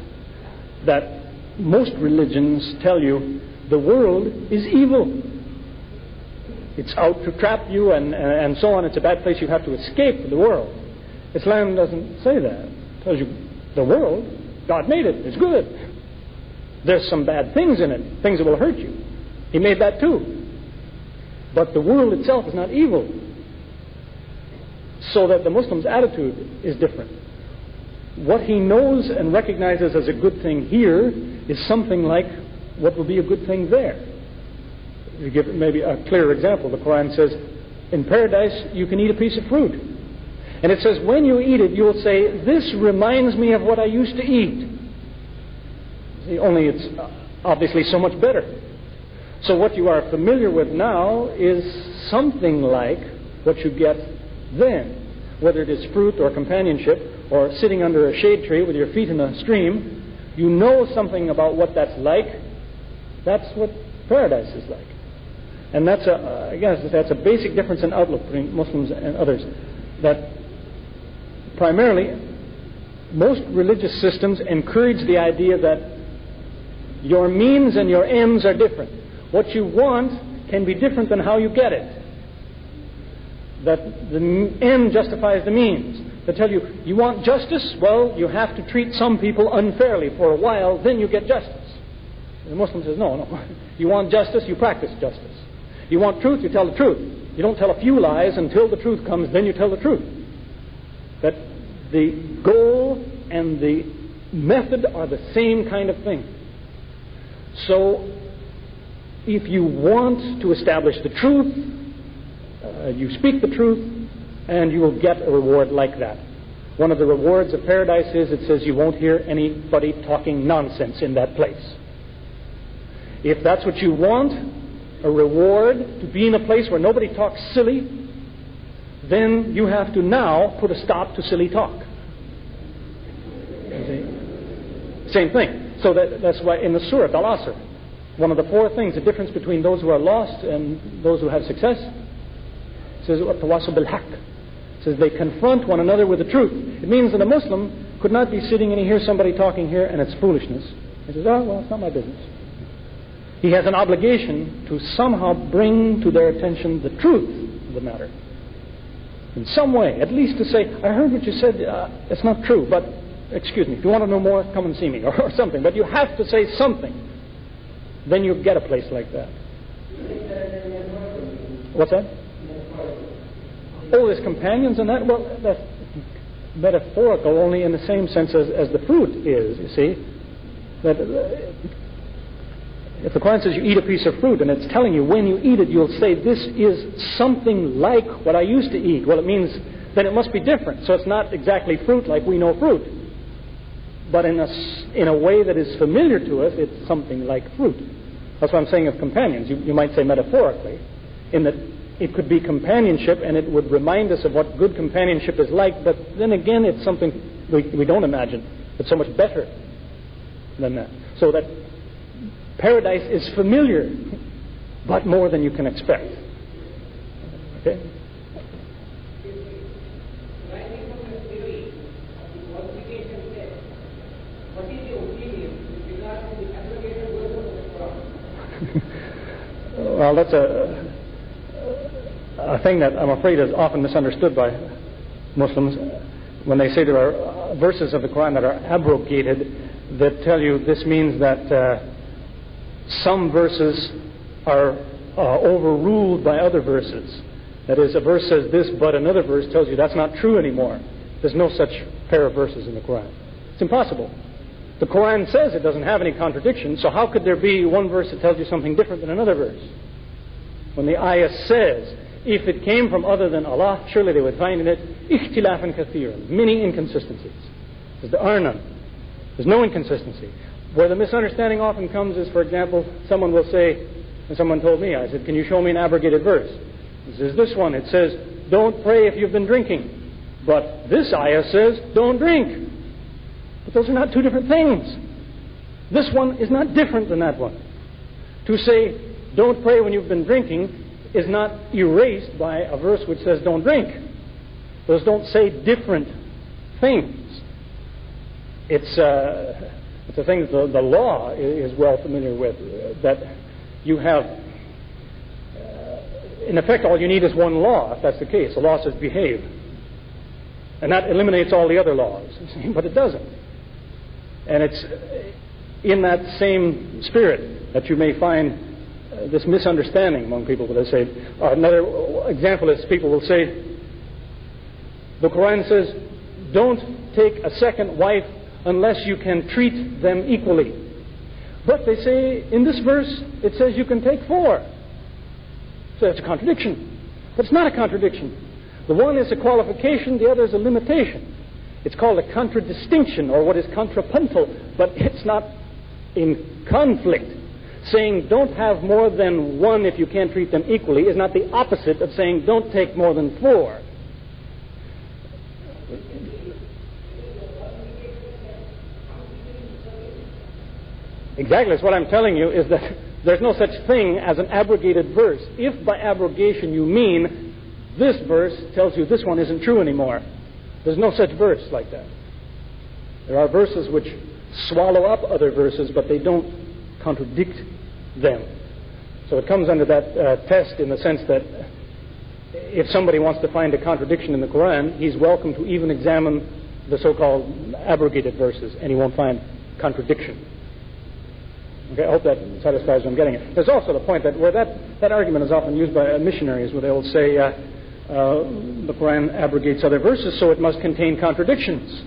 That most religions tell you the world is evil. It's out to trap you and so on. It's a bad place. You have to escape the world. Islam doesn't say that. It tells you the world, God made it. It's good. There's some bad things in it, things that will hurt you. He made that too. But the world itself is not evil. So that the Muslim's attitude is different. What he knows and recognizes as a good thing here is something like what will be a good thing there. To give maybe a clearer example, the Quran says, in paradise you can eat a piece of fruit. And it says, when you eat it, you'll say, this reminds me of what I used to eat. See, only it's obviously so much better. So what you are familiar with now is something like what you get then, whether it is fruit or companionship or sitting under a shade tree with your feet in a stream. You know something about what that's like. That's what paradise is like. And that's a basic difference in outlook between Muslims and others. That primarily, most religious systems encourage the idea that your means and your ends are different. What you want can be different than how you get it. That the end justifies the means. They tell you, you want justice? Well, you have to treat some people unfairly for a while, then you get justice. The Muslim says, no. You want justice, you practice justice. You want truth, you tell the truth. You don't tell a few lies until the truth comes, then you tell the truth. That the goal and the method are the same kind of thing. So, if you want to establish the truth, you speak the truth, and you will get a reward like that. One of the rewards of paradise is, it says you won't hear anybody talking nonsense in that place. If that's what you want, a reward to be in a place where nobody talks silly, then you have to now put a stop to silly talk. Same thing. So that's why in the Surah Al-Asr, one of the four things, the difference between those who are lost and those who have success, it says, وَتَوَاصَوْا بِالْحَقِّ. It says they confront one another with the truth. It means that a Muslim could not be sitting and he hears somebody talking here and it's foolishness. He says, oh, well, it's not my business. He has an obligation to somehow bring to their attention the truth of the matter. In some way, at least to say, I heard what you said, it's not true, but excuse me, if you want to know more, come and see me, or something. But you have to say something. Then you get a place like that. What's that? Oh, there's companions and that? Well, that's metaphorical only in the same sense as the fruit is, you see. That if the Quran says you eat a piece of fruit and it's telling you when you eat it, you'll say, this is something like what I used to eat. Well, it means then it must be different. So it's not exactly fruit like we know fruit. But in a way that is familiar to us, it's something like fruit. That's what I'm saying of companions. You might say metaphorically, in that it could be companionship and it would remind us of what good companionship is like, but then again it's something we don't imagine. It's so much better than that. So that paradise is familiar, but more than you can expect. Okay? Well, that's a thing that I'm afraid is often misunderstood by Muslims when they say there are verses of the Quran that are abrogated that tell you this means that some verses are overruled by other verses. That is, a verse says this, but another verse tells you that's not true anymore. There's no such pair of verses in the Quran. It's impossible. The Quran says it doesn't have any contradictions, so how could there be one verse that tells you something different than another verse? When the ayah says, if it came from other than Allah, surely they would find in it ikhtilafan kathiran, many inconsistencies. Because there are none. There's no inconsistency. Where the misunderstanding often comes is, for example, someone will say, and someone told me, I said, can you show me an abrogated verse? He says, this one, it says, don't pray if you've been drinking. But this ayah says, don't drink. But those are not two different things. This one is not different than that one. To say, don't pray when you've been drinking, is not erased by a verse which says, don't drink. Those don't say different things. It's a thing that the law is well familiar with, that you have, in effect, all you need is one law, if that's the case. The law says behave. And that eliminates all the other laws. But it doesn't. And it's in that same spirit that you may find this misunderstanding among people. They say, another example is people will say, the Quran says, don't take a second wife unless you can treat them equally. But they say, in this verse, it says you can take 4. So it's a contradiction. But it's not a contradiction. The one is a qualification, the other is a limitation. It's called a contradistinction, or what is contrapuntal, but it's not in conflict. Saying don't have more than 1 if you can't treat them equally is not the opposite of saying don't take more than 4. Exactly, that's what I'm telling you, is that there's no such thing as an abrogated verse. If by abrogation you mean this verse tells you this one isn't true anymore, there's no such verse like that. There are verses which swallow up other verses, but they don't contradict them. So it comes under that test in the sense that if somebody wants to find a contradiction in the Quran, he's welcome to even examine the so-called abrogated verses, and he won't find contradiction. Okay, I hope that satisfies what I'm getting at. There's also the point that where that argument is often used by missionaries, where they will say the Quran abrogates other verses, so it must contain contradictions.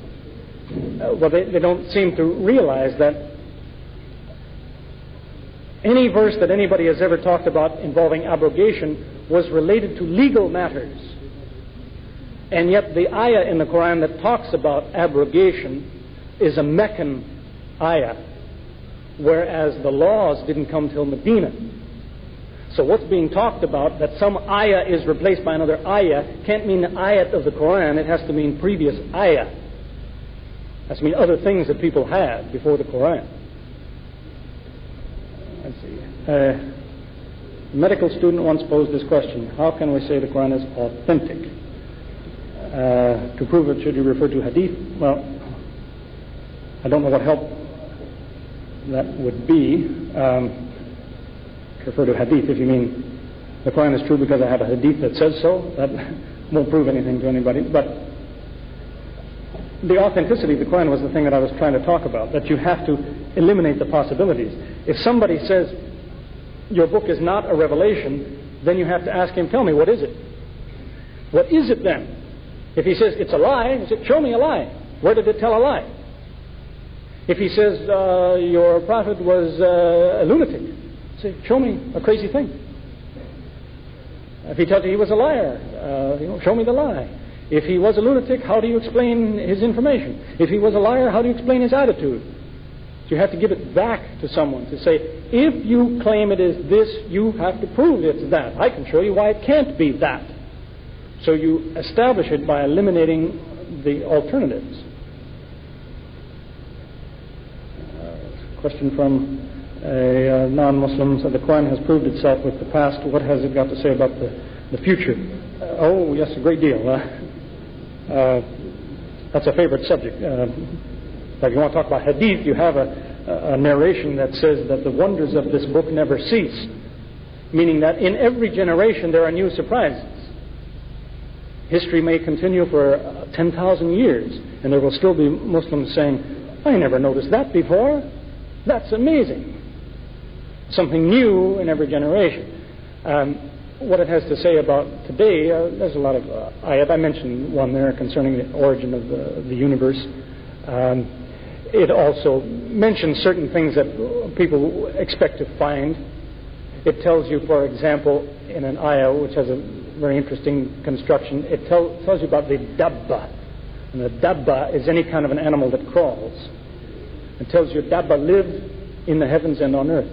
Well, they don't seem to realize that any verse that anybody has ever talked about involving abrogation was related to legal matters. And yet the ayah in the Quran that talks about abrogation is a Meccan ayah, whereas the laws didn't come till Medina. So what's being talked about, that some ayah is replaced by another ayah, can't mean the ayat of the Quran. It has to mean previous ayah. It has to mean other things that people had before the Quran. Let's see. A medical student once posed this question: how can we say the Quran is authentic? To prove it, should you refer to hadith? Well, I don't know what help that would be. Refer to hadith if you mean the Quran is true because I have a hadith that says so. That won't prove anything to anybody. But the authenticity of the Quran was the thing that I was trying to talk about, that you have to eliminate the possibilities. If somebody says your book is not a revelation, then you have to ask him, tell me, what is it? What is it then? If he says it's a lie, you say, show me a lie. Where did it tell a lie? If he says your prophet was a lunatic, say, show me a crazy thing. If he tells you he was a liar, show me the lie. If he was a lunatic, how do you explain his information? If he was a liar, how do you explain his attitude? So you have to give it back to someone to say, if you claim it is this, you have to prove it's that. I can show you why it can't be that. So you establish it by eliminating the alternatives. Question from a non-Muslim. So the Quran has proved itself with the past. What has it got to say about the future? Oh, yes, a great deal. That's a favorite subject. If you want to talk about hadith, you have a narration that says that the wonders of this book never cease, meaning that in every generation there are new surprises. History may continue for 10,000 years, and there will still be Muslims saying, I never noticed that before. That's amazing. Something new in every generation. What it has to say about today, there's a lot of ayat. I mentioned one there concerning the origin of the universe. It also mentions certain things that people expect to find. It tells you, for example, in an ayah which has a very interesting construction. It tells you about the dabba. And the dabba is any kind of an animal that crawls. It tells you dabba live in the heavens and on earth.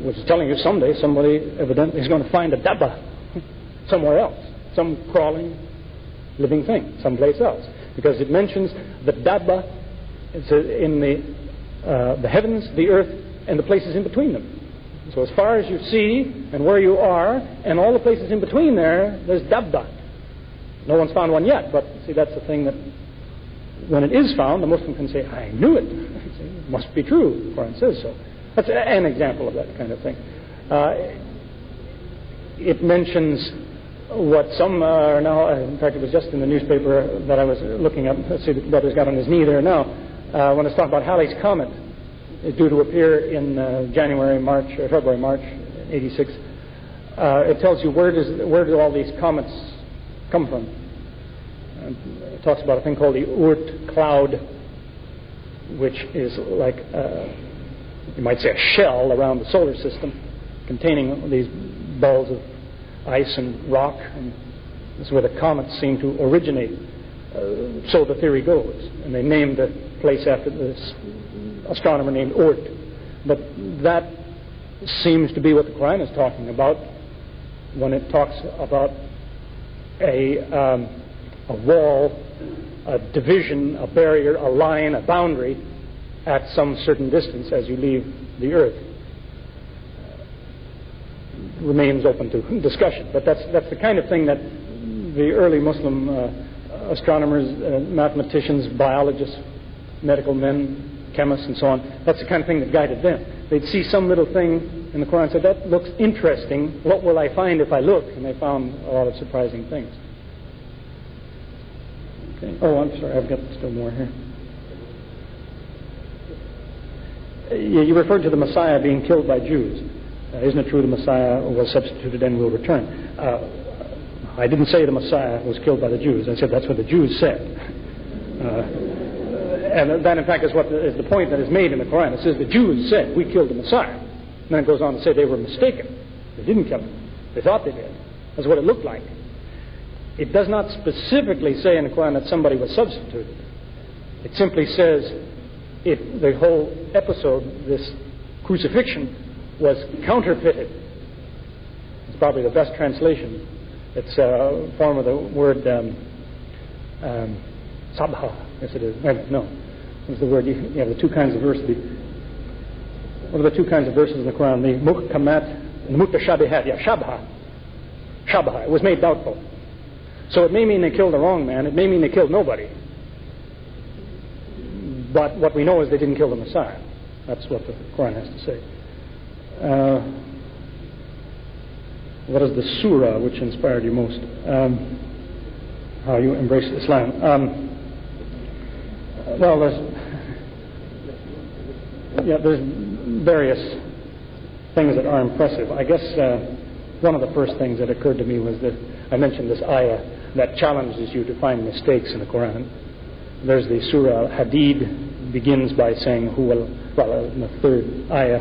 Which is telling you someday somebody evidently is going to find a dabba somewhere else. Some crawling, living thing, someplace else. Because it mentions the dabba in the heavens, the earth, and the places in between them. So as far as you see and where you are and all the places in between there's dabba. No one's found one yet, but see, that's the thing that when it is found, the Muslim can say, I knew it. It must be true. The Quran says so. That's an example of that kind of thing. It mentions what some are now, in fact, it was just in the newspaper that I was looking up. Let's see, the brother's got on his knee there now. When it's talking about Halley's Comet, it's due to appear in February, March, 86. It tells you where do all these comets come from. It talks about a thing called the Oort cloud, which is like, you might say, a shell around the solar system containing these balls of ice and rock, and this is where the comets seem to originate. So the theory goes. And they named the place after this astronomer named Oort. But that seems to be what the Quran is talking about when it talks about a wall, a division, a barrier, a line, a boundary at some certain distance as you leave the earth. Remains open to discussion. But that's the kind of thing that the early Muslim astronomers, mathematicians, biologists, medical men, chemists, and so on, that's the kind of thing that guided them. They'd see some little thing in the Quran and say, that looks interesting. What will I find if I look? And they found a lot of surprising things. Okay. Oh, I'm sorry, I've got still more here. You referred to the Messiah being killed by Jews. Isn't it true the Messiah was substituted and will return? I didn't say the Messiah was killed by the Jews. I said that's what the Jews said. And that, in fact, is the point that is made in the Quran. It says the Jews said, we killed the Messiah. And then it goes on to say they were mistaken. They didn't kill him. They thought they did. That's what it looked like. It does not specifically say in the Quran that somebody was substituted. It simply says the whole episode, this crucifixion, was counterfeited. It's probably the best translation. It's a form of the word sabha. Yes, it is. No. It's the word. You have the two kinds of verses. What are the two kinds of verses in the Quran? The muhkamat and the mutashabihat. Yeah, shabha. Shabha. It was made doubtful. So it may mean they killed the wrong man. It may mean they killed nobody. But what we know is they didn't kill the Messiah. That's what the Quran has to say. What is the surah which inspired you most? How you embrace Islam? Well, there's various things that are impressive. I guess one of the first things that occurred to me was that I mentioned this ayah that challenges you to find mistakes in the Quran. There's the surah Hadid, begins by saying in the third ayah,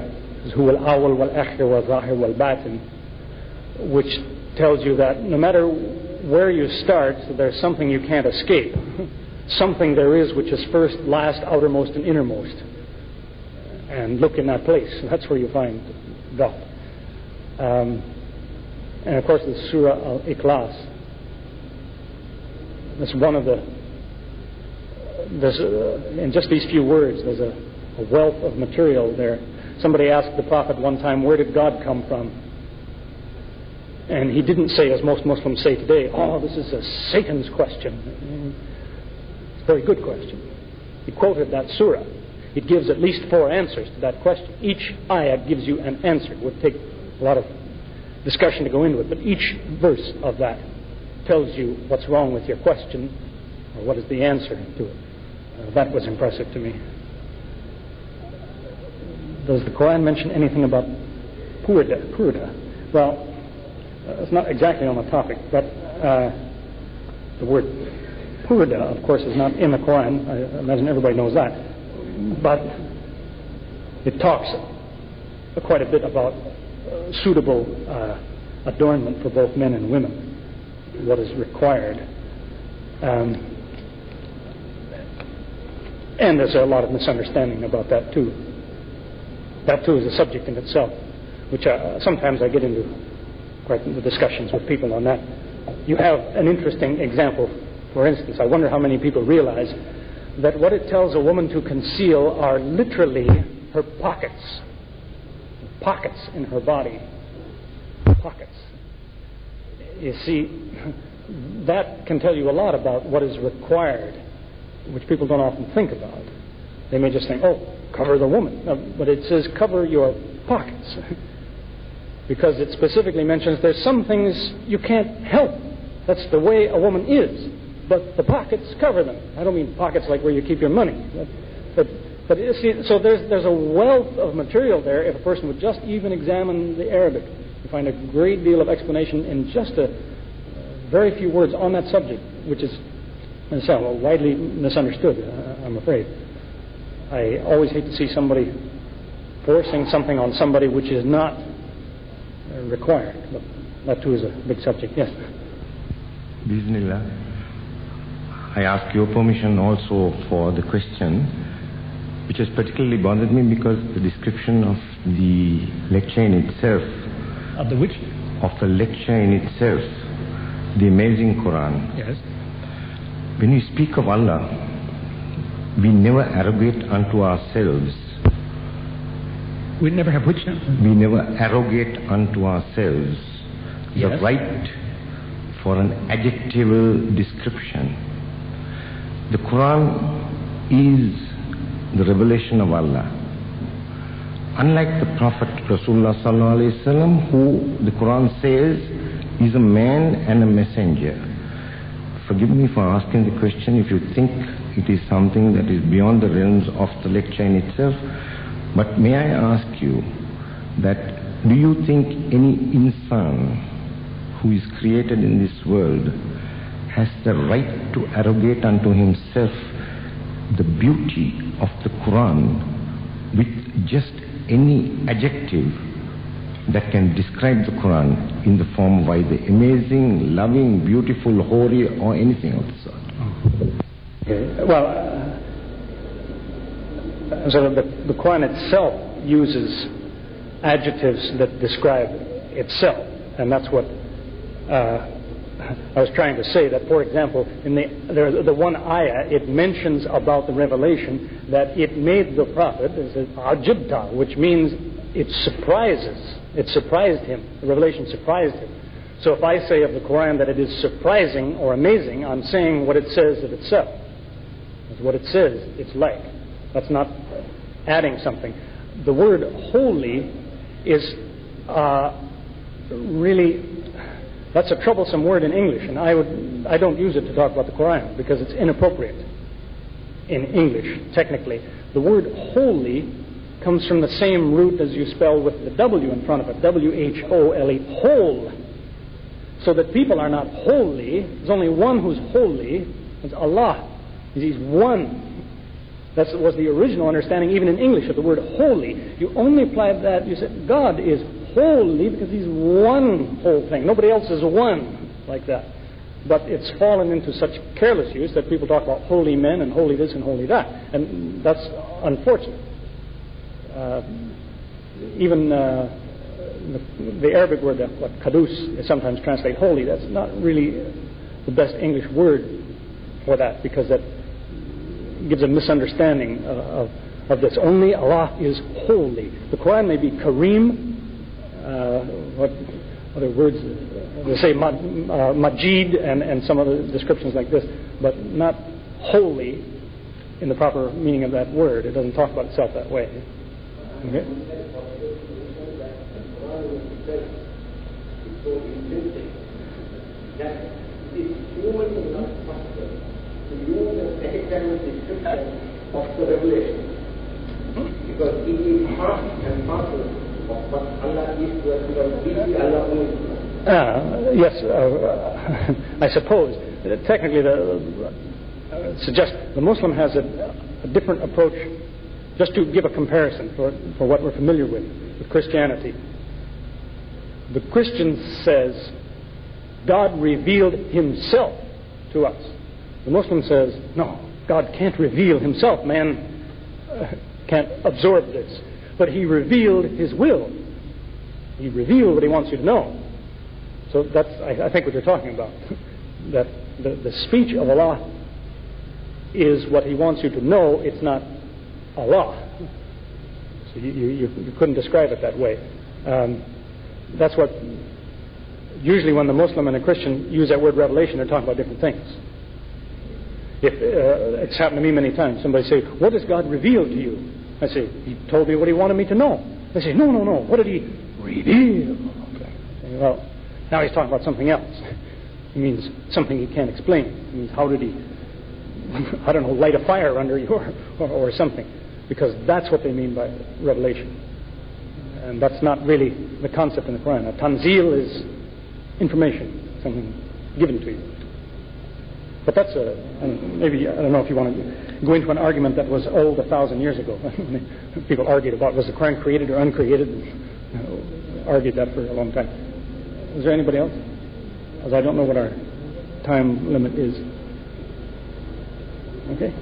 huwa al-awwal wal-akhir wal-zahir wal-batin, which tells you that no matter where you start, there's something you can't escape. Something there is which is first, last, outermost, and innermost. And look in that place. That's where you find God. And of course, the Surah Al-Ikhlas. That's one of in just these few words, there's a wealth of material there. Somebody asked the Prophet one time, where did God come from? And he didn't say, as most Muslims say today, this is a Satan's question. It's a very good question. He quoted that surah. It gives at least 4 answers to that question. Each ayah gives you an answer. It would take a lot of discussion to go into it, but each verse of that tells you what's wrong with your question or what is the answer to it. That was impressive to me. Does the Quran mention anything about purda? Well, it's not exactly on the topic, but the word purda, of course, is not in the Quran. I imagine everybody knows that. But it talks quite a bit about suitable adornment for both men and women, what is required. And there's a lot of misunderstanding about that too. That too is a subject in itself, which sometimes I get into quite the discussions with people on that. You have an interesting example. For instance, I wonder how many people realize that what it tells a woman to conceal are literally her pockets in her body. Pockets. You see, that can tell you a lot about what is required, which people don't often think about. They may just think, oh, cover the woman. But it says cover your pockets. Because it specifically mentions there's some things you can't help. That's the way a woman is. But the pockets cover them. I don't mean pockets like where you keep your money. But you see, so there's a wealth of material there if a person would just even examine the Arabic. You find a great deal of explanation in just a very few words on that subject, which is widely misunderstood, I'm afraid. I always hate to see somebody forcing something on somebody which is not required. But that too is a big subject. Yes. Bismillah. I ask your permission also for the question, which has particularly bothered me because the description of the lecture in itself. Of the which? Of the lecture in itself, the amazing Quran. Yes. When we speak of Allah, we never arrogate unto ourselves. We never have which? We never arrogate unto ourselves the right for an adjectival description. The Quran is the revelation of Allah. Unlike the Prophet Rasulullah sallallahu alaihi wasallam, who the Quran says is a man and a messenger. Forgive me for asking the question if you think it is something that is beyond the realms of the lecture in itself. But may I ask you that do you think any insan who is created in this world has the right to arrogate unto himself the beauty of the Quran with just any adjective that can describe the Quran in the form of either amazing, loving, beautiful, holy, or anything of the sort? Okay. Well, so the Quran itself uses adjectives that describe itself, and that's what I was trying to say. That, for example, in the one ayah, it mentions about the revelation that it made the Prophet, it says, ajibta, which means it surprises. It surprised him. The revelation surprised him. So if I say of the Quran that it is surprising or amazing, I'm saying what it says of itself. That's what it says it's like. That's not adding something. The word holy is really, that's a troublesome word in English, and I don't use it to talk about the Quran because it's inappropriate in English, technically. The word holy comes from the same root as you spell with the W in front of it, W-H-O-L-E, whole. So that people are not holy. There's only one who's holy. It's Allah. He's one. That was the original understanding, even in English, of the word holy. You only apply that, you say, God is holy because He's one whole thing. Nobody else is one like that. But it's fallen into such careless use that people talk about holy men and holy this and holy that. And that's unfortunate. Even the Arabic word, what kadus is sometimes translated holy, that's not really the best English word for that, because that gives a misunderstanding of this. Only Allah is holy. The Quran may be Kareem, what other words, they say Majid and some other descriptions like this, but not holy in the proper meaning of that word. It doesn't talk about itself that way. Okay? Of the revelation, because it is part and parcel of what Allah is to us, because we see Allah only. Yes, I suppose. Technically, suggest the Muslim has a different approach, just to give a comparison for what we're familiar with Christianity. The Christian says God revealed himself to us. The Muslim says, no, God can't reveal himself. Man can't absorb this. But he revealed his will. He revealed what he wants you to know. So that's, I think, what you're talking about. That the speech of Allah is what he wants you to know. It's not Allah. So you couldn't describe it that way. That's what, usually when the Muslim and a Christian use that word revelation, they're talking about different things. It's happened to me many times. Somebody say, what has God revealed to you? I say, he told me what he wanted me to know. They say, no. What did he reveal? Okay. Well, now he's talking about something else. He means something he can't explain. He means how did he, I don't know, light a fire under you or something. Because that's what they mean by revelation. And that's not really the concept in the Quran. A tanzil is information, something given to you. But that's maybe, I don't know if you want to go into an argument that was old 1,000 years ago. People argued about, was the Quran created or uncreated? Argued that for a long time. Is there anybody else? Because I don't know what our time limit is. Okay.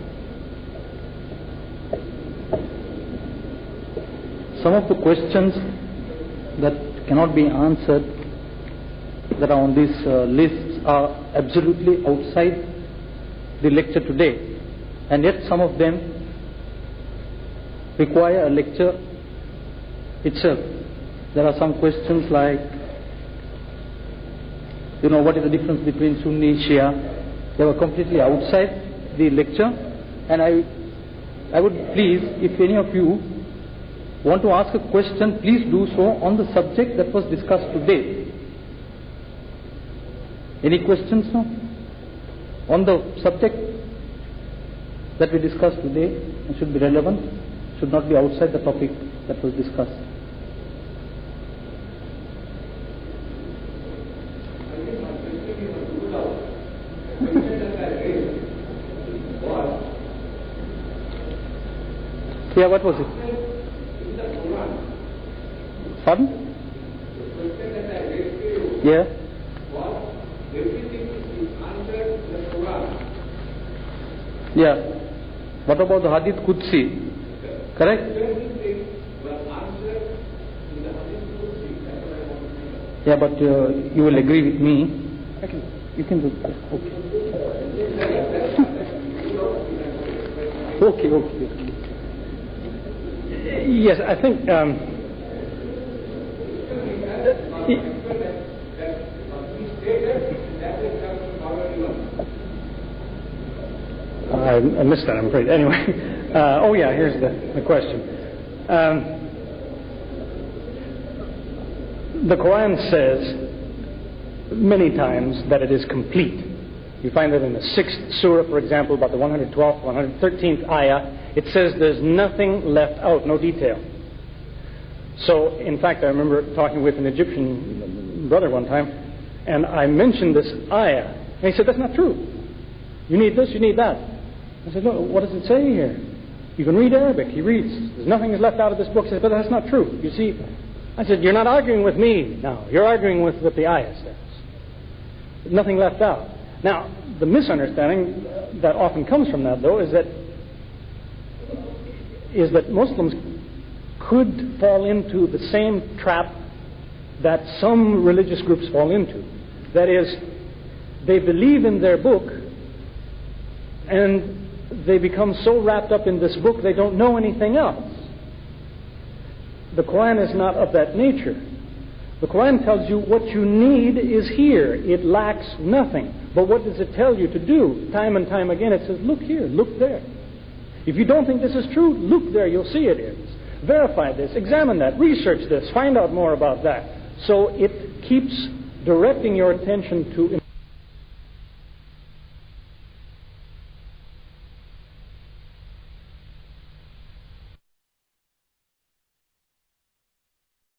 Some of the questions that cannot be answered that are on these lists are absolutely outside the lecture today, and yet some of them require a lecture itself. There are some questions like, what is the difference between Sunni, Shia? They were completely outside the lecture, and I would please, if any of you want to ask a question, please do so on the subject that was discussed today. Any questions now? On the subject that we discussed today, it should be relevant, should not be outside the topic that was discussed. Yeah, what was it? Pardon? Yeah. Yeah. What about the Hadith Qudsi? Correct? Yeah, but you will agree with me. You can do that. Okay. Okay. Yes, I think I missed that, I'm afraid. Anyway, here's the question. The Quran says many times that it is complete. You find that in the 6th surah, for example, about the 112th, 113th ayah, it says there's nothing left out, no detail. So, in fact, I remember talking with an Egyptian brother one time, and I mentioned this ayah, and he said, that's not true. You need this, you need that. I said, no, what does it say here? You can read Arabic. He reads. There's nothing is left out of this book. He said, but that's not true. You see, I said, you're not arguing with me now. You're arguing with what the ayah says. There's nothing left out. Now, the misunderstanding that often comes from that, though, is that Muslims could fall into the same trap that some religious groups fall into. That is, they believe in their book and they become so wrapped up in this book they don't know anything else. The Quran is not of that nature. The Quran tells you what you need is here. It lacks nothing. But what does it tell you to do? Time and time again it says, look here, look there. If you don't think this is true, look there, you'll see it is. Verify this, examine that, research this, find out more about that. So it keeps directing your attention to